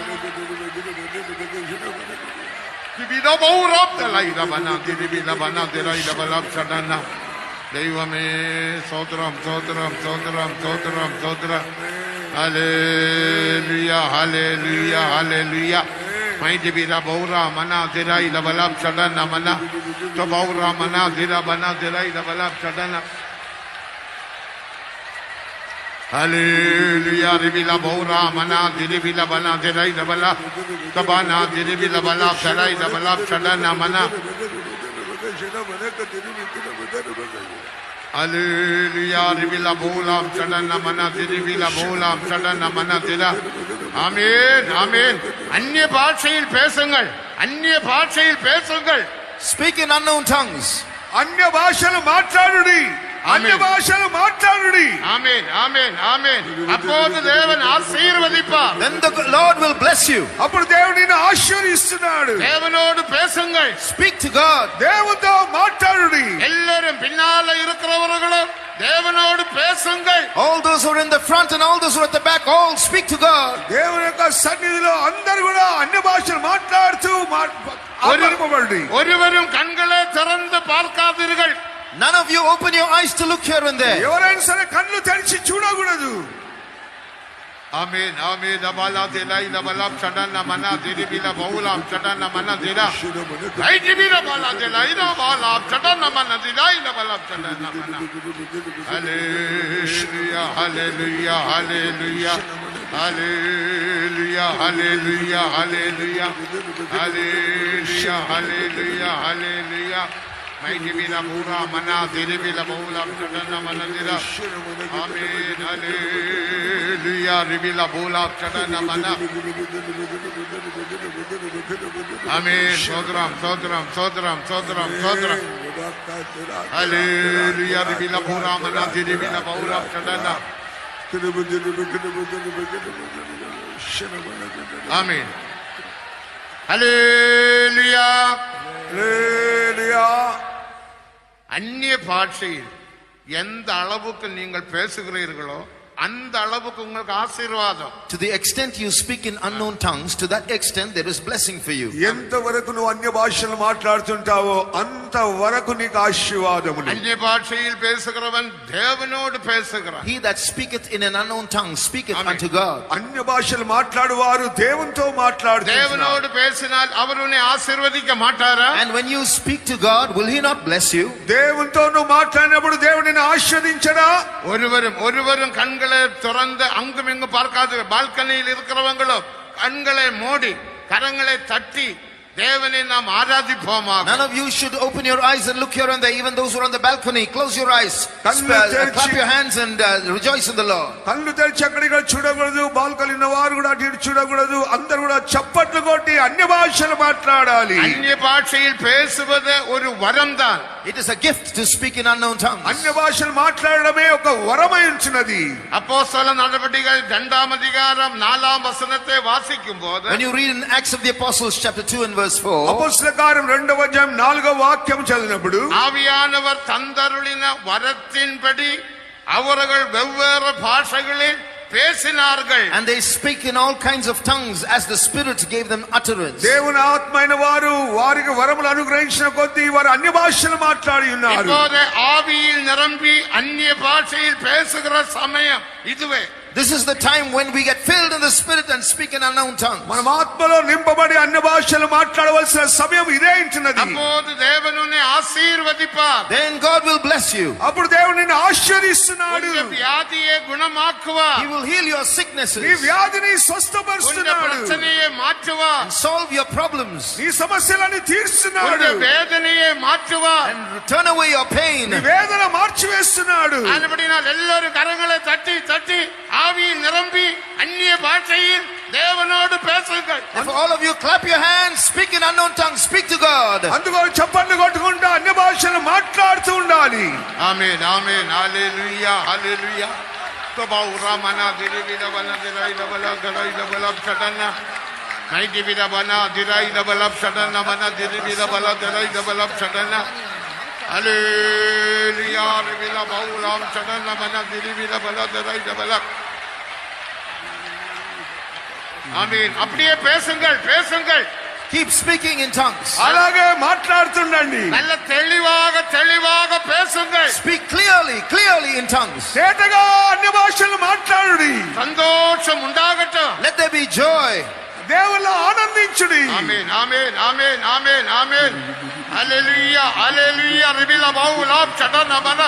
Thirivila Bora Thirai Labana Thirivila Bana Thirai Lavalap Chadana. Devame Sotram Sotram Sotram Sotram Sotram. Hallelujah, hallelujah, hallelujah. Mighty Vira Bora Mana Thirai Lavalap Chadana Mana Tabaura Mana Thira Bana Thirai Lavalap Chadana. Hallelujah, Rivila Bora Mana Thirivila Bana Thirai Lavalap Tabana Thirivila Balap Thirai Lavalap Chadana Mana. Hallelujah, Rivila Bolam Chadana Mana Thirivila Bolam Chadana Mana Thira. Amen, amen. அந்நிய பாஷையில் பேசுங்கள், அந்நிய பாஷையில் பேசுங்கள். Speak in unknown tongues. అన్య భాషలు మాట్లాడుడి. అన్య భాషలు మాట్లాడుడి. ஆமென் ஆமென் ஆமென். அப்போது தேவன் ஆசீர்வதிப்பார். Then the Lord will bless you. అప్పుడు దేవుడు నిన్ను ఆశీర్వదిస్తున్నాడు. தேவனோடு பேசுங்கள். Speak to God. దేవునితో మాట్లాడుడి. எல்லாரும் பின்னால இருக்கிறவர்களும் தேவனோடு பேசுங்கள். All those who are in the front and all those who are at the back, all speak to God. దేవుని యొక్క సన్నిధిలో అందరూ కూడా అన్య భాషలు మాట్లాడుతూ ఆనందింపబడండి. ஒருவரும் கண்களை திறந்து பார்க்காதீர்கள். None of you open your eyes to look here and there. ఎవరైనా సరే కళ్ళు తెరిచి చూడకూడదు. ஆமென் ஆமென். தபாலா திலாய் லபலாப் சடனா மனா திரிபில பௌலாம் சடனா மனா திரா ரைதிபில பாலா திலாய் லபலாப் சடனா மனா திலாய் லபலாப் சடனா மனா. Hallelujah, hallelujah, hallelujah. Hallelujah, hallelujah, hallelujah. Hallelujah, hallelujah, hallelujah. Mighty Vira Bora Mana Thirivila Baulam Chadana Mana Thira. Amen, hallelujah. Rivila Baulam Chadana Mana. Amen. Sodram, Sodram, Sodram, Sodram, Sodram. Hallelujah. Rivila Bora Mana Thirivila Baulam Chadana. Amen. Hallelujah. హల్లెలూయా. அந்நிய பாஷையில் எந்த அளவுக்கு நீங்கள் பேசுகிறீர்களோ அந்த அளவுக்கு உங்களுக்கு ஆசீர்வாதம். To the extent you speak in unknown tongues, to that extent there is blessing for you. ఎంత వరకు నువ్వు అన్య భాషలు మాట్లాడుతుంటావో అంత వరకు నీకు ఆశీర్వాదములు. அந்நிய பாஷையில் பேசுகிறவன் தேவனோடு பேசுகிறான். He that speaketh in an unknown tongue speaketh unto God. అన్య భాషలు మాట్లాడువారు దేవునితో మాట్లాడుతారు. தேவனோடு பேசினால் அவர் உன்னை ஆசீర్வதிக்க மாட்டாரா? And when you speak to God, will he not bless you? దేవునితో నువ్వు మాట్లాడినప్పుడు దేవుడు నిన్ను ఆశీర్వదించడా? ஒருவரும் கண்களை திறந்து அங்கும் இங்கும் பார்க்காது. பால்கனியில் இருக்கிறவங்களும் கண்களை மூடி கரங்களை தட்டி தேவனை நாம் ஆராதிப்போமாக. None of you should open your eyes and look here and there. Even those who are on the balcony, close your eyes, clap your hands and rejoice in the Lord. కళ్ళు తెరిచి అక్కడికి చూడకూడదు. బాల్కనీ ఉన్న వారు కూడా అటు ఇటు చూడకూడదు. అందరూ కూడా చప్పట్లు కొట్టి అన్య భాషలు మాట్లాడాలి. அந்நிய பாஷையில் பேசுவது ஒரு வரம் தான். It is a gift to speak in unknown tongues. అన్య భాషలు మాట్లాడడమే ఒక వరమై ఉంచున్నది. அப்போஸ்தல நடவடிக்கைகள் 2ஆம் அதிகாரம் 4ஆம் வசனத்தை வாசிக்கும்போது When you read in Acts of the Apostles chapter 2 and verse 4, అపొస్తలుల కార్యం 2వ అధ్యాయం 4వ వాక్యం చదివినప్పుడు ஆவியானவர் தந்தருளின வரத்தின்படி அவர்கள் வெவ்வேறு பாஷைகளில் பேசினார்கள். and they speak in all kinds of tongues as the Spirit gave them utterance. దేవుని ఆత్మైన వారు వారికి వరములు అనుగ్రహించిన కొద్దీ వారు అన్య భాషలు మాట్లాడి ఉన్నారు. இப்போது ஆவியில் நிரம்பி அந்நிய பாஷையில் பேசுகிற சமயம் இதுவே. This is the time when we get filled in the Spirit and speak in unknown tongues. మనం ఆత్మలో నింపబడి అన్య భాషలు మాట్లాడవలసిన సమయం ఇదే ఉంటున్నది. அப்போது தேவன் உன்னை ஆசீர்வதிப்பார். Then God will bless you. అప్పుడు దేవుడు నిన్ను ఆశీర్వదిస్తున్నాడు. உன் வியாதியை குணமாக்குவார். He will heal your sicknesses. నీ వ్యాధిని உன் స్వస్థపరుస్తున్నాడు. பிரச்சனையை மாற்றுவார். and solve your problems. నీ సమస్యలను உன் తీర్చున్నాడు. வேதனையை மாற்றுவார். and turn away your pain. నీ వేదన మార్చివేస్తున్నాడు. அதுபடினால் எல்லாரும் கரங்களை தட்டி தட்டி ஆவியில் நிரம்பி அந்நிய பாஷையில் தேவனோடு பேசுங்கள். If all of you clap your hands, speak in unknown tongues, speak to God. అందుకో చప్పట్లు కొట్టుకుంటూ అన్య భాషలు మాట్లాడుతూ ఉండాలి. ఆమేన్ ఆమేన్ హల్లెలూయా హల్లెలూయా. తబౌరా మనా దిరివిల వల దిరైల వల గరైల వల షడన్న నైదివిల వన దిరైల వల షడన్న వన దిరివిల వల దిరైల వల షడన్న హల్లెలూయా రివిల బౌలాం షడన్న వన దిరివిల వల దిరైల వల. ஆமென். அப்படியே பேசுங்கள் பேசுங்கள். Keep speaking in tongues. అలాగే మాట్లాడుతుండండి. நல்ல தெளிவாக தெளிவாக பேசுங்கள். Speak clearly, clearly in tongues. తేటగా అన్య భాషలు మాట్లాడుడి. சந்தோஷம் உண்டாகட்டும். Let there be joy. దేవుళ్ళ ఆనందించుడి. ஆமென் ஆமென் ஆமென் ஆமென் ஆமென். ஹல்லேலூயா ஹல்லேலூயா ரிபில பௌலாம் சடனமன.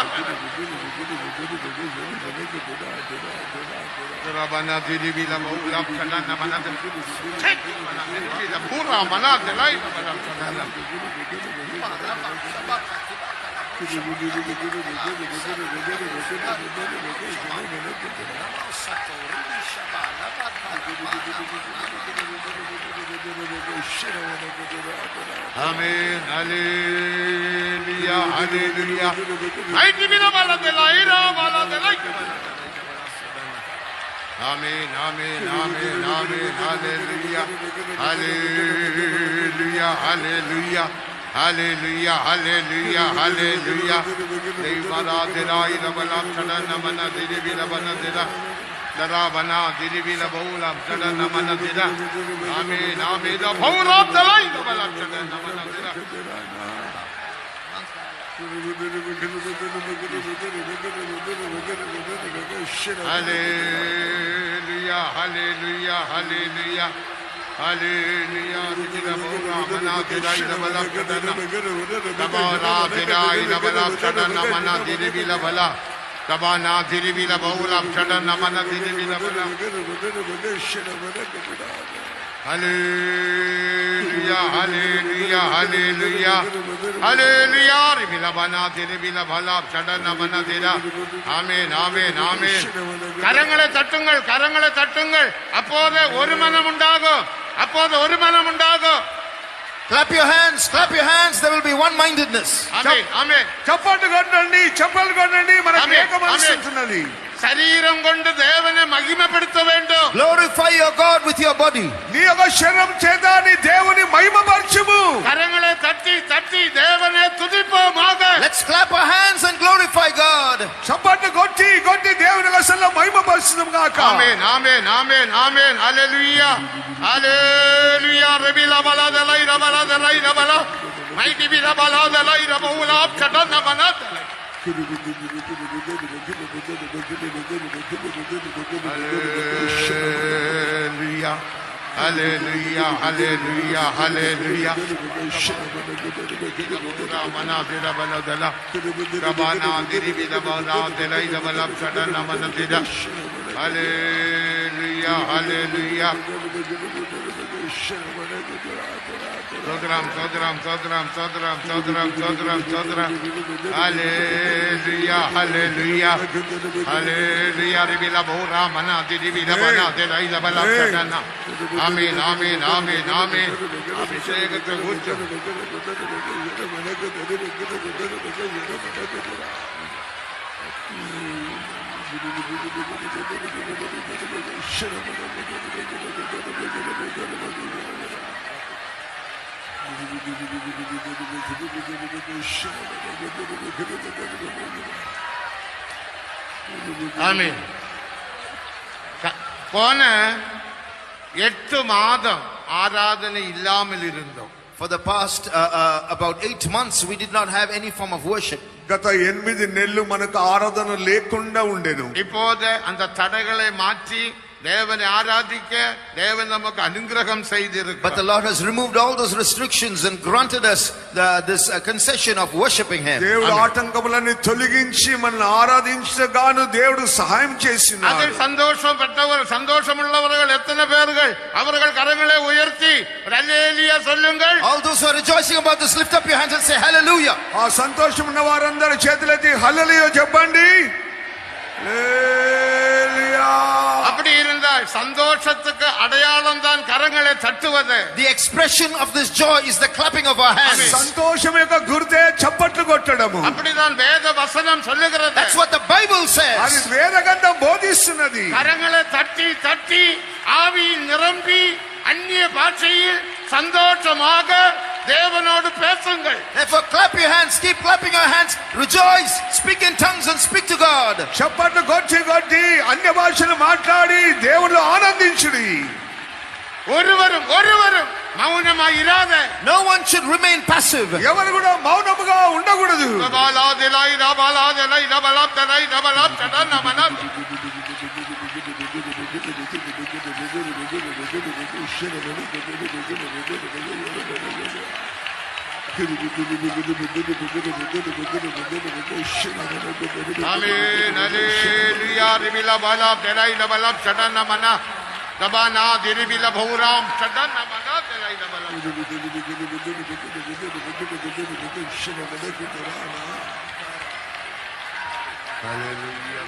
ரபனா திரிபில பௌலாம் சடனமன. செக் மன திரிபில பூரா மன தெலை பௌலாம் சடன. ஆமென் ஹல்லேலூயா ஹல்லேலூயா. ஐ திரிபில பல தெலை பல தெலை. ஆமென் ஆமென் ஆமென் ஆமென் ஹல்லேலூயா ஹல்லேலூயா ஹல்லேலூயா ஹல்லேலூயா ஹல்லேலூயா ஹல்லேலூயா. தெய்வராஜராய் ரபலாம் சடனமன திரிவில வனதிர தராவன திரிவில பௌலாம் சடனமன திர. ஆமென் ஆமென் பௌலாம் தலை ரபலாம் சடனமன திர. Hallelujah, hallelujah, hallelujah, hallelujah. Rijila bora mana dirai na balap kadana. Tabana dirai na balap kadana mana diribila bala. Tabana diribila baulam kadana mana diribila bala. Hallelujah, hallelujah, hallelujah, hallelujah. Ribila bana diribila bala kadana mana dira. Amen, amen, amen. கரங்களை தட்டுங்கள் கரங்களை தட்டுங்கள். அப்போது ஒரு மனம் உண்டாகும். அப்போது ஒரு மனம் உண்டாகும். Clap your hands, clap your hands. There will be one-mindedness. ஆமென் ஆமென். చప్పట్లు కొట్టండి చప్పట్లు కొట్టండి. మనకు ఆమేన్, ఏక మనసు ఉంటున్నది. சரீரம் கொண்டு தேவனை மகிமைப்படுத்த வேண்டும். Glorify your God with your body. నీ యొక్క శరీరం చేత నీ దేవుని మహిమపరచుము. கரங்களை தட்டி தட்டி தேவனை துதிப்போமாக. Let's clap our hands and glorify God. చప్పట్లు కొట్టి కొట్టి దేవుని అసలు మహిమపరచుదాం గాక. ஆமென் ஆமென் ஆமென் ஆமென். ஹல்லேலூயா ஹல்லேலூயா. ரபிலா பலதலை ரபலதலை ரபல மைதி பில பலதலை ரபவுலா சடனமன. Hallelujah, hallelujah, hallelujah, hallelujah. Ramana dira bala dala, Ramana diri bila bala dela ida bala sadana mana dira. Hallelujah, hallelujah. Sodram, sodram, sodram, sodram, sodram, sodram, sodram. Hallelujah, hallelujah, hallelujah. Ribila bora mana diribila bana delaila bala chadana. Amen, amen, amen, amen. அபிஷேகத்தை ஊற்று. ஆமென். போன 8 மாதம் ஆராதனை இல்லாமல் இருந்தோம். For the past about 8 months, we did not have any form of worship. గత 8 నెలలు మనకు ఆరాధన లేకుండా ఉండేను. இப்போது அந்த தடைகளை மாற்றி தேவனை ஆராதிக்க தேவன் நமக்கு அனுகிரகம் செய்திருக்கிறார். But the Lord has removed all those restrictions and granted us this concession of worshiping Him. దేవుడు ఆటంకములను తొలగించి మనల్ని ఆరాధించగాను దేవుడు సహాయం చేసినాడు. அதில் சந்தோஷமுள்ளவர்கள் எத்தனை பேர்கள் அவர்கள் கரங்களை உயர்த்தி ஹல்லேலூயா சொல்லுங்கள். All those who are rejoicing about this, lift up your hands and say hallelujah. ఆ సంతోషం ఉన్న వారందరూ చేతులెత్తి హల్లెలూయా చెప్పండి. హల్లెలూయా. அப்படி இருந்தால் சந்தோஷத்துக்கு அடையாளம் தான் கரங்களை தட்டுவது. The expression of this joy is the clapping of our hands. సంతోషం యొక్క గుర్తే చప్పట్లు కొట్టడము. அப்படிதான் வேத வசனம் சொல்லுகிறது. That's what the Bible says. అది వేదగ్రంథం బోధిస్తున్నది. கரங்களை தட்டி தட்டி ஆவியில் நிரம்பி அந்நிய பாஷையில் சந்தோஷமாக தேவனோடு பேசுங்கள். Therefore clap your hands, keep clapping your hands, rejoice, speak in tongues and speak to God. చప్పట్లు కొట్టి కొట్టి అన్య భాషలు మాట్లాడి దేవునిలో ఆనందించుడి. ஒருவரும் மௌனமாய் இராத. No one should remain passive. ఎవరు కూడా మౌనముగా ఉండకూడదు. బాలాదెలై బాలాదెలై బాలాదెలై బాలాదెలై మనన Amen. Hallelujah. Ribila bala delai bala chadana mana dabana diribila bhuram chadana mana delai bala. Hallelujah.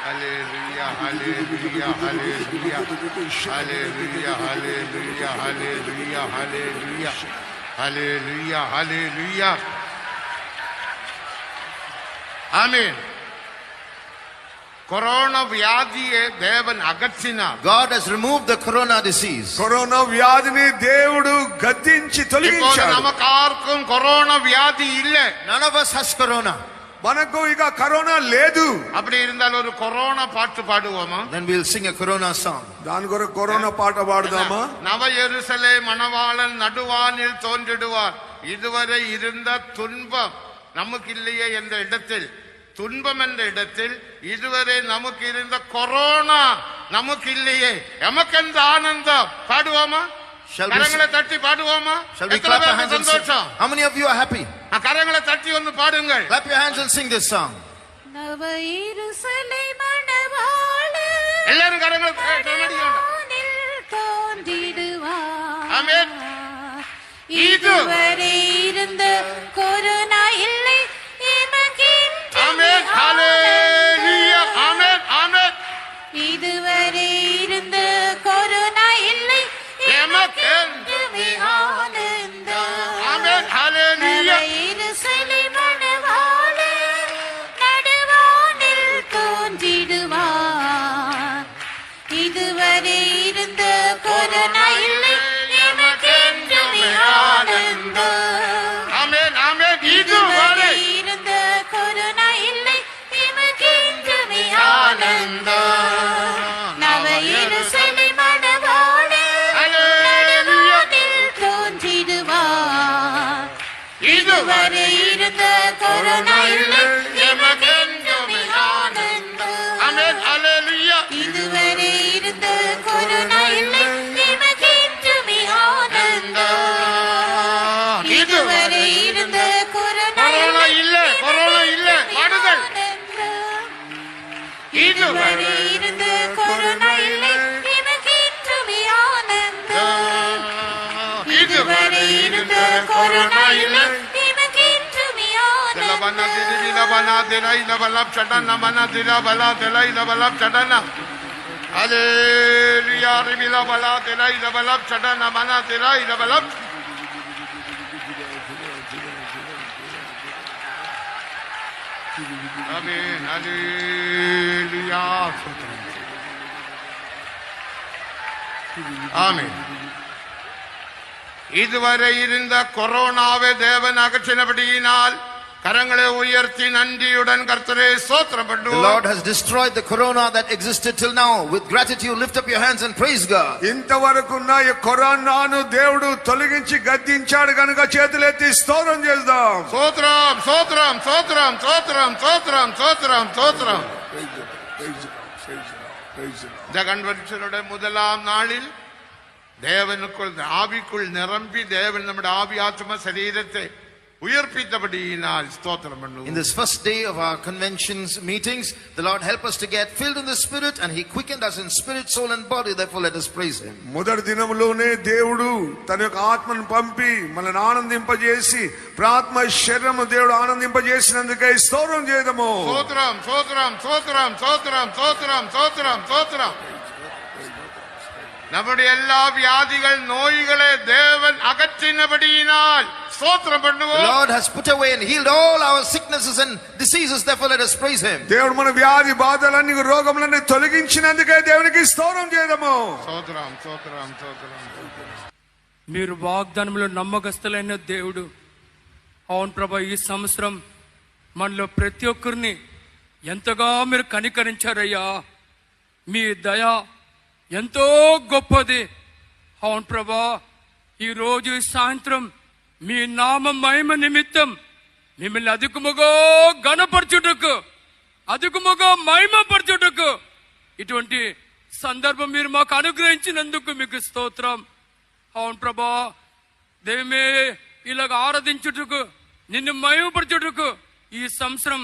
Hallelujah, hallelujah, hallelujah, hallelujah, hallelujah, hallelujah, hallelujah, hallelujah, hallelujah. Amen. Corona வியாதியை தேவன் அகற்றினார். God has removed the corona disease. Corona వ్యాధిని దేవుడు గద్దించి తొలగించాడు. நமக்கு யாருக்கும் கொரோனா வியாதி இல்ல. None of us has corona. మనకు ఇక కరోనా లేదు. அப்படி இருந்தால் ஒரு கொரோனா பாட்டு பாடுவோமா? Then we'll sing a corona song. దాని కొరకు కరోనా పాట పాడదామా? நவ எருசலேம் மணவாளன் நடுவானில் தோன்றிடுவார். இதுவரை இருந்த துன்பம் நமக்கு இல்லையே என்ற இடத்தில், துன்பம் என்ற இடத்தில் இதுவரை நமக்கு இருந்த கொரோனா நமக்கு இல்லையே, எமக்கு எந்த ஆனந்தம். பாடுவோமா? கரங்களை தட்டி பாடுவோமா? Shall we clap our hands and sing? How many of you are happy? கரங்களை தட்டி வந்து பாடுங்கள். Clap your hands and sing this song. நவ எருசலேம் மணவாளன் எல்லாரும் கரங்களை தோன்றிடுவார். ஆமென். இதுவரை இருந்த கொரோனா இல்லை எமக்கென்று. ஆமென். ஹல்லேலூயா. ஆமென். ஆமென். இதுவரை இருந்த கொரோனா இல்லை எமக்கென்று ஆனந்தம். ஆமென். ஹல்லேலூயா. எருசலேம் மணவாளன் நடுவானில் தோன்றிடுவார். இதுவரை இருந்த கொரோனா இல்லை எமக்கென்று ஆனந்தம். ஆமென். ஆமென். இதுவரை இருந்த கொரோனா இல்லை எமக்கென்று ஆனந்தம். நவ எருசலேம் மணவாளன் நடுவானில் தோன்றிடுவார். இதுவரை இருந்த கொரோனா இல்லை எமக்கென்று ஆனந்தம். ஆமென். ஹல்லேலூயா. இதுவரை இருந்த கொரோனா இல்லை எமக்கென்று ஆனந்தம். இதுவரை இருந்த கொரோனா கொரோனா இல்லை எமக்கென்றுமே Dilabana ஆனந்தம். dili bilabana dilai labalab chadana mana dilabala dilai labalab chadana. Hallelujah bilabala dilai labalab chadana mana dilai labalab. Amen. Hallelujah. Amen. இதுவரை இருந்த கொரோனாவை தேவன் அகற்றினபடியினால் கரங்களை உயர்த்தி நன்றியுடன் கர்த்தரை ஸ்தோத்திரம் The பண்ணுவோம். Lord has destroyed the corona that existed till now. With gratitude, lift up your hands and praise God. ఇంతవరకున్న ఈ కరోనాను దేవుడు తొలగించి గద్దించాడు కనుక చేతులెత్తి స్తోత్రం చేద్దాం. ஸ்தோத்திரம் ஸ்தோத்திரம் ஸ்தோத்திரம் ஸ்தோத்திரம் ஸ்தோத்திரம் ஸ்தோத்திரம் ஸ்தோத்திரம். இந்த கன்வென்ஷனுடைய முதலாம் நாளில் தேவனுக்குள் ஆவிக்குள் நிரம்பி தேவன் நம்முடைய ஆவி ஆத்ம சரீரத்தை உயிர்ப்பித்தபடியினால் ஸ்தோத்திரம் பண்ணுவோம். In this first day of our conventions meetings, the Lord helped us to get filled in the Spirit, and He quickened us in spirit, soul, and body. Therefore, let us praise Him. మొదటి దినములోనే దేవుడు తన యొక్క ఆత్మను పంపి మనల్ని ఆనందింపజేసి ప్రాత్మ శరీరము దేవుడు ఆనందింపజేసినందుకై స్తోత్రం చేద్దాము. ஸ்தோத்திரம் ஸ்தோத்திரம் ஸ்தோத்திரம் ஸ்தோத்திரம் ஸ்தோத்திரம் ஸ்தோத்திரம் ஸ்தோத்திரம். நம்முடைய எல்லா வியாதிகள் நோய்களை தேவன் அகற்றினபடியினால் ஸ்தோத்திரம் The பண்ணுவோம். Lord has put away and healed all our sicknesses and diseases. Therefore, let us praise Him. దేవుడు మన వ్యాధి బాధలన్నీ రోగములన్నీ తొలగించినందుకే దేవునికి స్తోత్రం చేద్దాము. ஸ்தோத்திரம் ஸ்தோத்திரம் ஸ்தோத்திரம். మీరు వాగ్దానంలో నమ్మకస్తులైన దేవుడు. అవును ప్రభా, ఈ సంవత్సరం మనలో ప్రతి ఒక్కరిని ఎంతగా మీరు కనికరించారయ్యా. మీ దయ ఎంతో గొప్పది. అవును ప్రభా, ఈ రోజు సాయంత్రం మీ నామ మహిమ నిమిత్తం మిమ్మల్ని అధికముగా ఘనపరచుటకు, అధికముగా మహిమపరచుటకు ఇటువంటి సందర్భం మీరు మాకు అనుగ్రహించినందుకు మీకు స్తోత్రం. అవును ప్రభా, దేవమే ఇలాగ ఆరాధించుటకు, నిన్ను మహిమపరచుటకు ఈ సంవత్సరం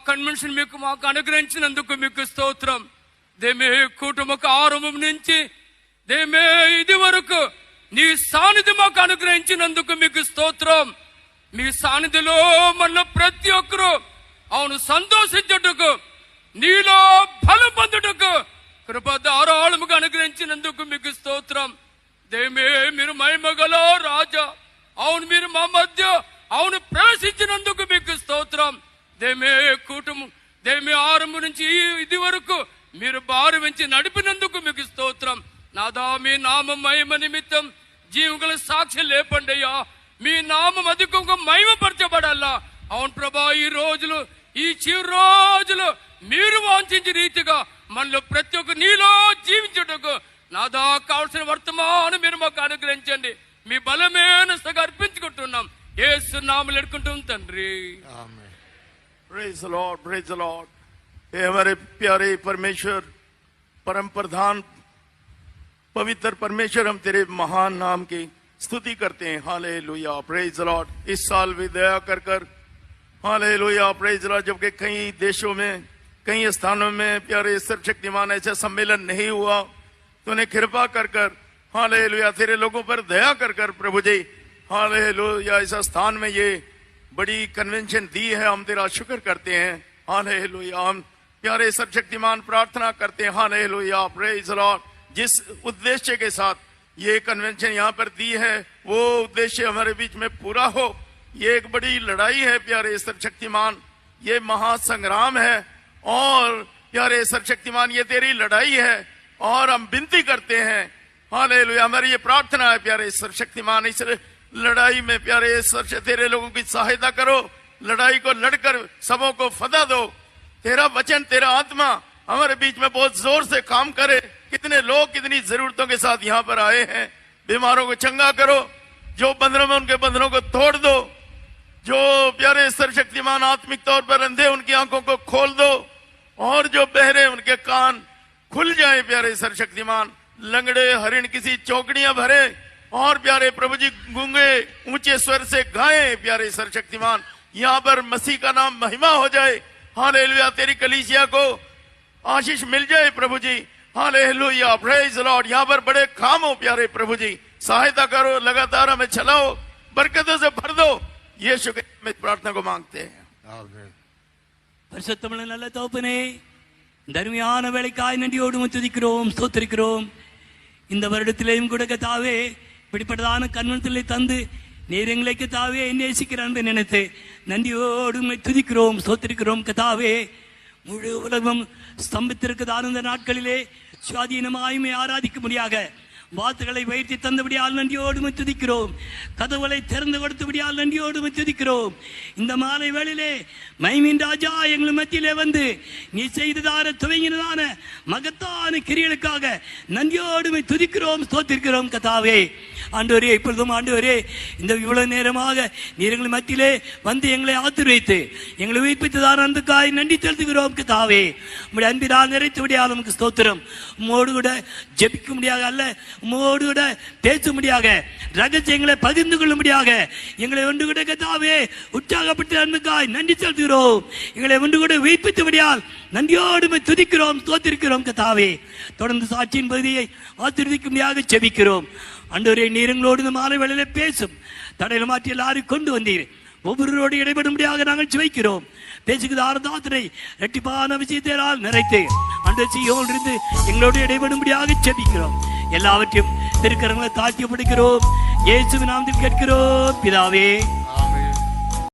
కన్వెన్షన్ మీకు మాకు అనుగ్రహించినందుకు మీకు స్తోత్రం. దేమే కుటుంబకు ఆరంభం నుంచి దేమే ఇది వరకు నీ సాన్నిధ్యం మాకు అనుగ్రహించినందుకు మీకు స్తోత్రం. మీ సాన్నిధిలో మన ప్రతి ఒక్కరూ అవును సంతోషించుటకు, నీలో బలం పొందుటకు కృప ధారాళముగా అనుగ్రహించినందుకు మీకు స్తోత్రం. దేమే మీరు మహిమగల రాజా, అవును మీరు మా మధ్య అవును ప్రవేశించినందుకు మీకు స్తోత్రం. దేమే కుటుంబం దేమే ఆరంభం నుంచి ఇది వరకు మీరు బారు వెంచి నడిపినందుకు మీకు స్తోత్రం. నాదా మీ నామం మహిమ నిమిత్తం జీవుల సాక్షి లేపండి అయ్యా. మీ నామం అధికంగా మహిమపరచబడాలా. అవును ప్రభా, ఈ రోజులు ఈ చివరి రోజులు మీరు వాంఛించే రీతిగా మనలో ప్రతి ఒక్క నీలో జీవించుటకు నాదా కావలసిన వర్తమానం మీరు మాకు అనుగ్రహించండి. మీ బలమైన సగ అర్పించుకుంటున్నాం. యేసు నామములో వేడుకుంటున్నాం తండ్రి. Praise the Lord, praise the Lord. हे हमारे प्यारे परमेश्वर, परम प्रधान पवित्र परमेश्वर, हम तेरे महान नाम की स्तुति करते हैं. Hallelujah, praise the Lord. इस साल भी दया कर कर हालेलुया, प्रेज द लॉर्ड. जबकि कई देशों में, कई स्थानों में प्यारे सर्वशक्तिमान ऐसा सम्मेलन नहीं हुआ, तो उन्हें कृपा कर कर हालेलुया तेरे लोगों पर दया कर कर प्रभु जी हालेलुया इस स्थान में ये बड़ी कन्वेंशन दी है. हम तेरा शुक्र करते हैं. हालेलुया, हम प्यारे सर्वशक्तिमान प्रार्थना करते हैं. Hallelujah, praise the Lord. जिस उद्देश्य के साथ ये कन्वेंशन यहाँ पर दी है, वो उद्देश्य हमारे बीच में पूरा हो. ये एक बड़ी लड़ाई है प्यारे सर्वशक्तिमान, ये महासंग्राम है. और प्यारे सर्वशक्तिमान, ये तेरी लड़ाई है और हम विनती करते हैं. हालेलुया, हमारी ये प्रार्थना है प्यारे सर्वशक्तिमान, इस लड़ाई में प्यारे तेरे लोगों की सहायता करो. लड़ाई को लड़कर सबों को फतह दो. तेरा वचन, तेरा आत्मा हमारे बीच में बहुत जोर से काम करे. कितने लोग कितनी जरूरतों के साथ यहाँ पर आए हैं. बीमारों को चंगा करो, जो बंधनों में उनके बंधनों को तोड़ दो, जो प्यारे सर्वशक्तिमान आत्मिक तौर पर अंधे उनकी आंखों को खोल दो, और जो बहरे उनके कान खुल जाए प्यारे सर्वशक्तिमान. लंगड़े हरिण किसी चौकड़ियां भरे, और प्यारे प्रभु जी गूंगे ऊंचे स्वर से गाएं प्यारे सर्वशक्तिमान. यहाँ पर मसीह का नाम महिमा हो जाए. हालेलुया, तेरी कलीसिया को आशीष मिल जाए प्रभु जी. Hallelujah, praise the lord. यहाँ पर बड़े काम हो प्यारे प्रभु जी, सहायता करो, लगातार हमें चलाओ. बरकतों से भर दो। यीशु के नाम में प्रार्थना को मांगते हैं। பரிசுத்தமுள்ள நல்ல தகப்பனே, தர்மியான வேலைக்காய் நன்றியோடு துதிக்கிறோம், ஸ்தோத்திரிக்கிறோம். இந்த வருடத்திலேயும் கூட கர்த்தாவே இப்படிப்பட்டதான கன்வென்ஷனை தந்து நீர் எங்களை கர்த்தாவே நேசிக்கிறான் நினைத்து நன்றியோடு துதிக்கிறோம், ஸ்தோத்திரிக்கிறோம். கர்த்தாவே, முழு உலகம் ஸ்தம்பித்திருக்கிறதான இந்த நாட்களிலே சுவாதீனமாயுமே ஆராதிக்க முடியாக வார்த்தைகளை வைத்து தந்தபடியால் நன்றியோடு துதிக்கிறோம். கதவுகளை திறந்து கொடுத்தபடியால் நன்றியோடு துதிக்கிறோம். இந்த மாலை வேளையிலே மைமீன் ராஜா எங்கள் மத்தியிலே வந்து நீ செய்ததான துவங்கினதான மகத்தான கிரியைகளுக்காக நன்றியோடு துதிக்கிறோம், ஸ்தோத்திரிக்கிறோம். கர்த்தாவே, ஆண்டவரே, இப்பொழுதும் ஆண்டவரே, இந்த இவ்வளவு நேரமாக நீர் எங்கள் மத்தியிலே வந்து எங்களை ஆசீர்வதித்து எங்களை உயிர்ப்பித்ததான அன்புக்காய் நன்றி செலுத்துகிறோம். கர்த்தாவே, உம்முடைய அன்பினால் நிறைத்தபடியால் நமக்கு ஸ்தோத்திரம். உம்மோடு கூட ஜெபிக்க முடியாக அல்ல, உம்மோடு கூட பேச முடியாக, ரகசியங்களை பகிர்ந்து கொள்ளும்படியாக எங்களை ஒன்று கூட கர்த்தாவே உற்சாகப்பட்ட அன்புக்காய் நன்றி செலுத்துகிறோம். எங்களை ஒன்று கூட உயிர்ப்பித்தபடியால் நன்றியோடு துதிக்கிறோம், ஸ்தோத்திரிக்கிறோம். கர்த்தாவே, தொடர்ந்து சாட்சியின் பகுதியை ஆசீர்வதிக்கும்படியாக ஜெபிக்கிறோம். ஆண்டவரே, நீர் எங்களோடு இந்த மாலை வேளையிலே பேசும் தடையில மாற்றி எல்லாரும் கொண்டு வந்தீர். ஒவ்வொருவரோடு இடைபடும்படியாக நாங்கள் ஜெபிக்கிறோம். பேசுகிற ஆராதனை இரட்டிப்பான விஷயத்தால் நிறைத்து அந்த சீயோடு இருந்து எங்களோடு இடைபடும்படியாக ஜெபிக்கிறோம். எல்லாவற்றையும் திருக்கரங்களை தாழ்த்தி படுகிறோம். இயேசுவின் நாமத்தில் கேட்கிறோம் பிதாவே.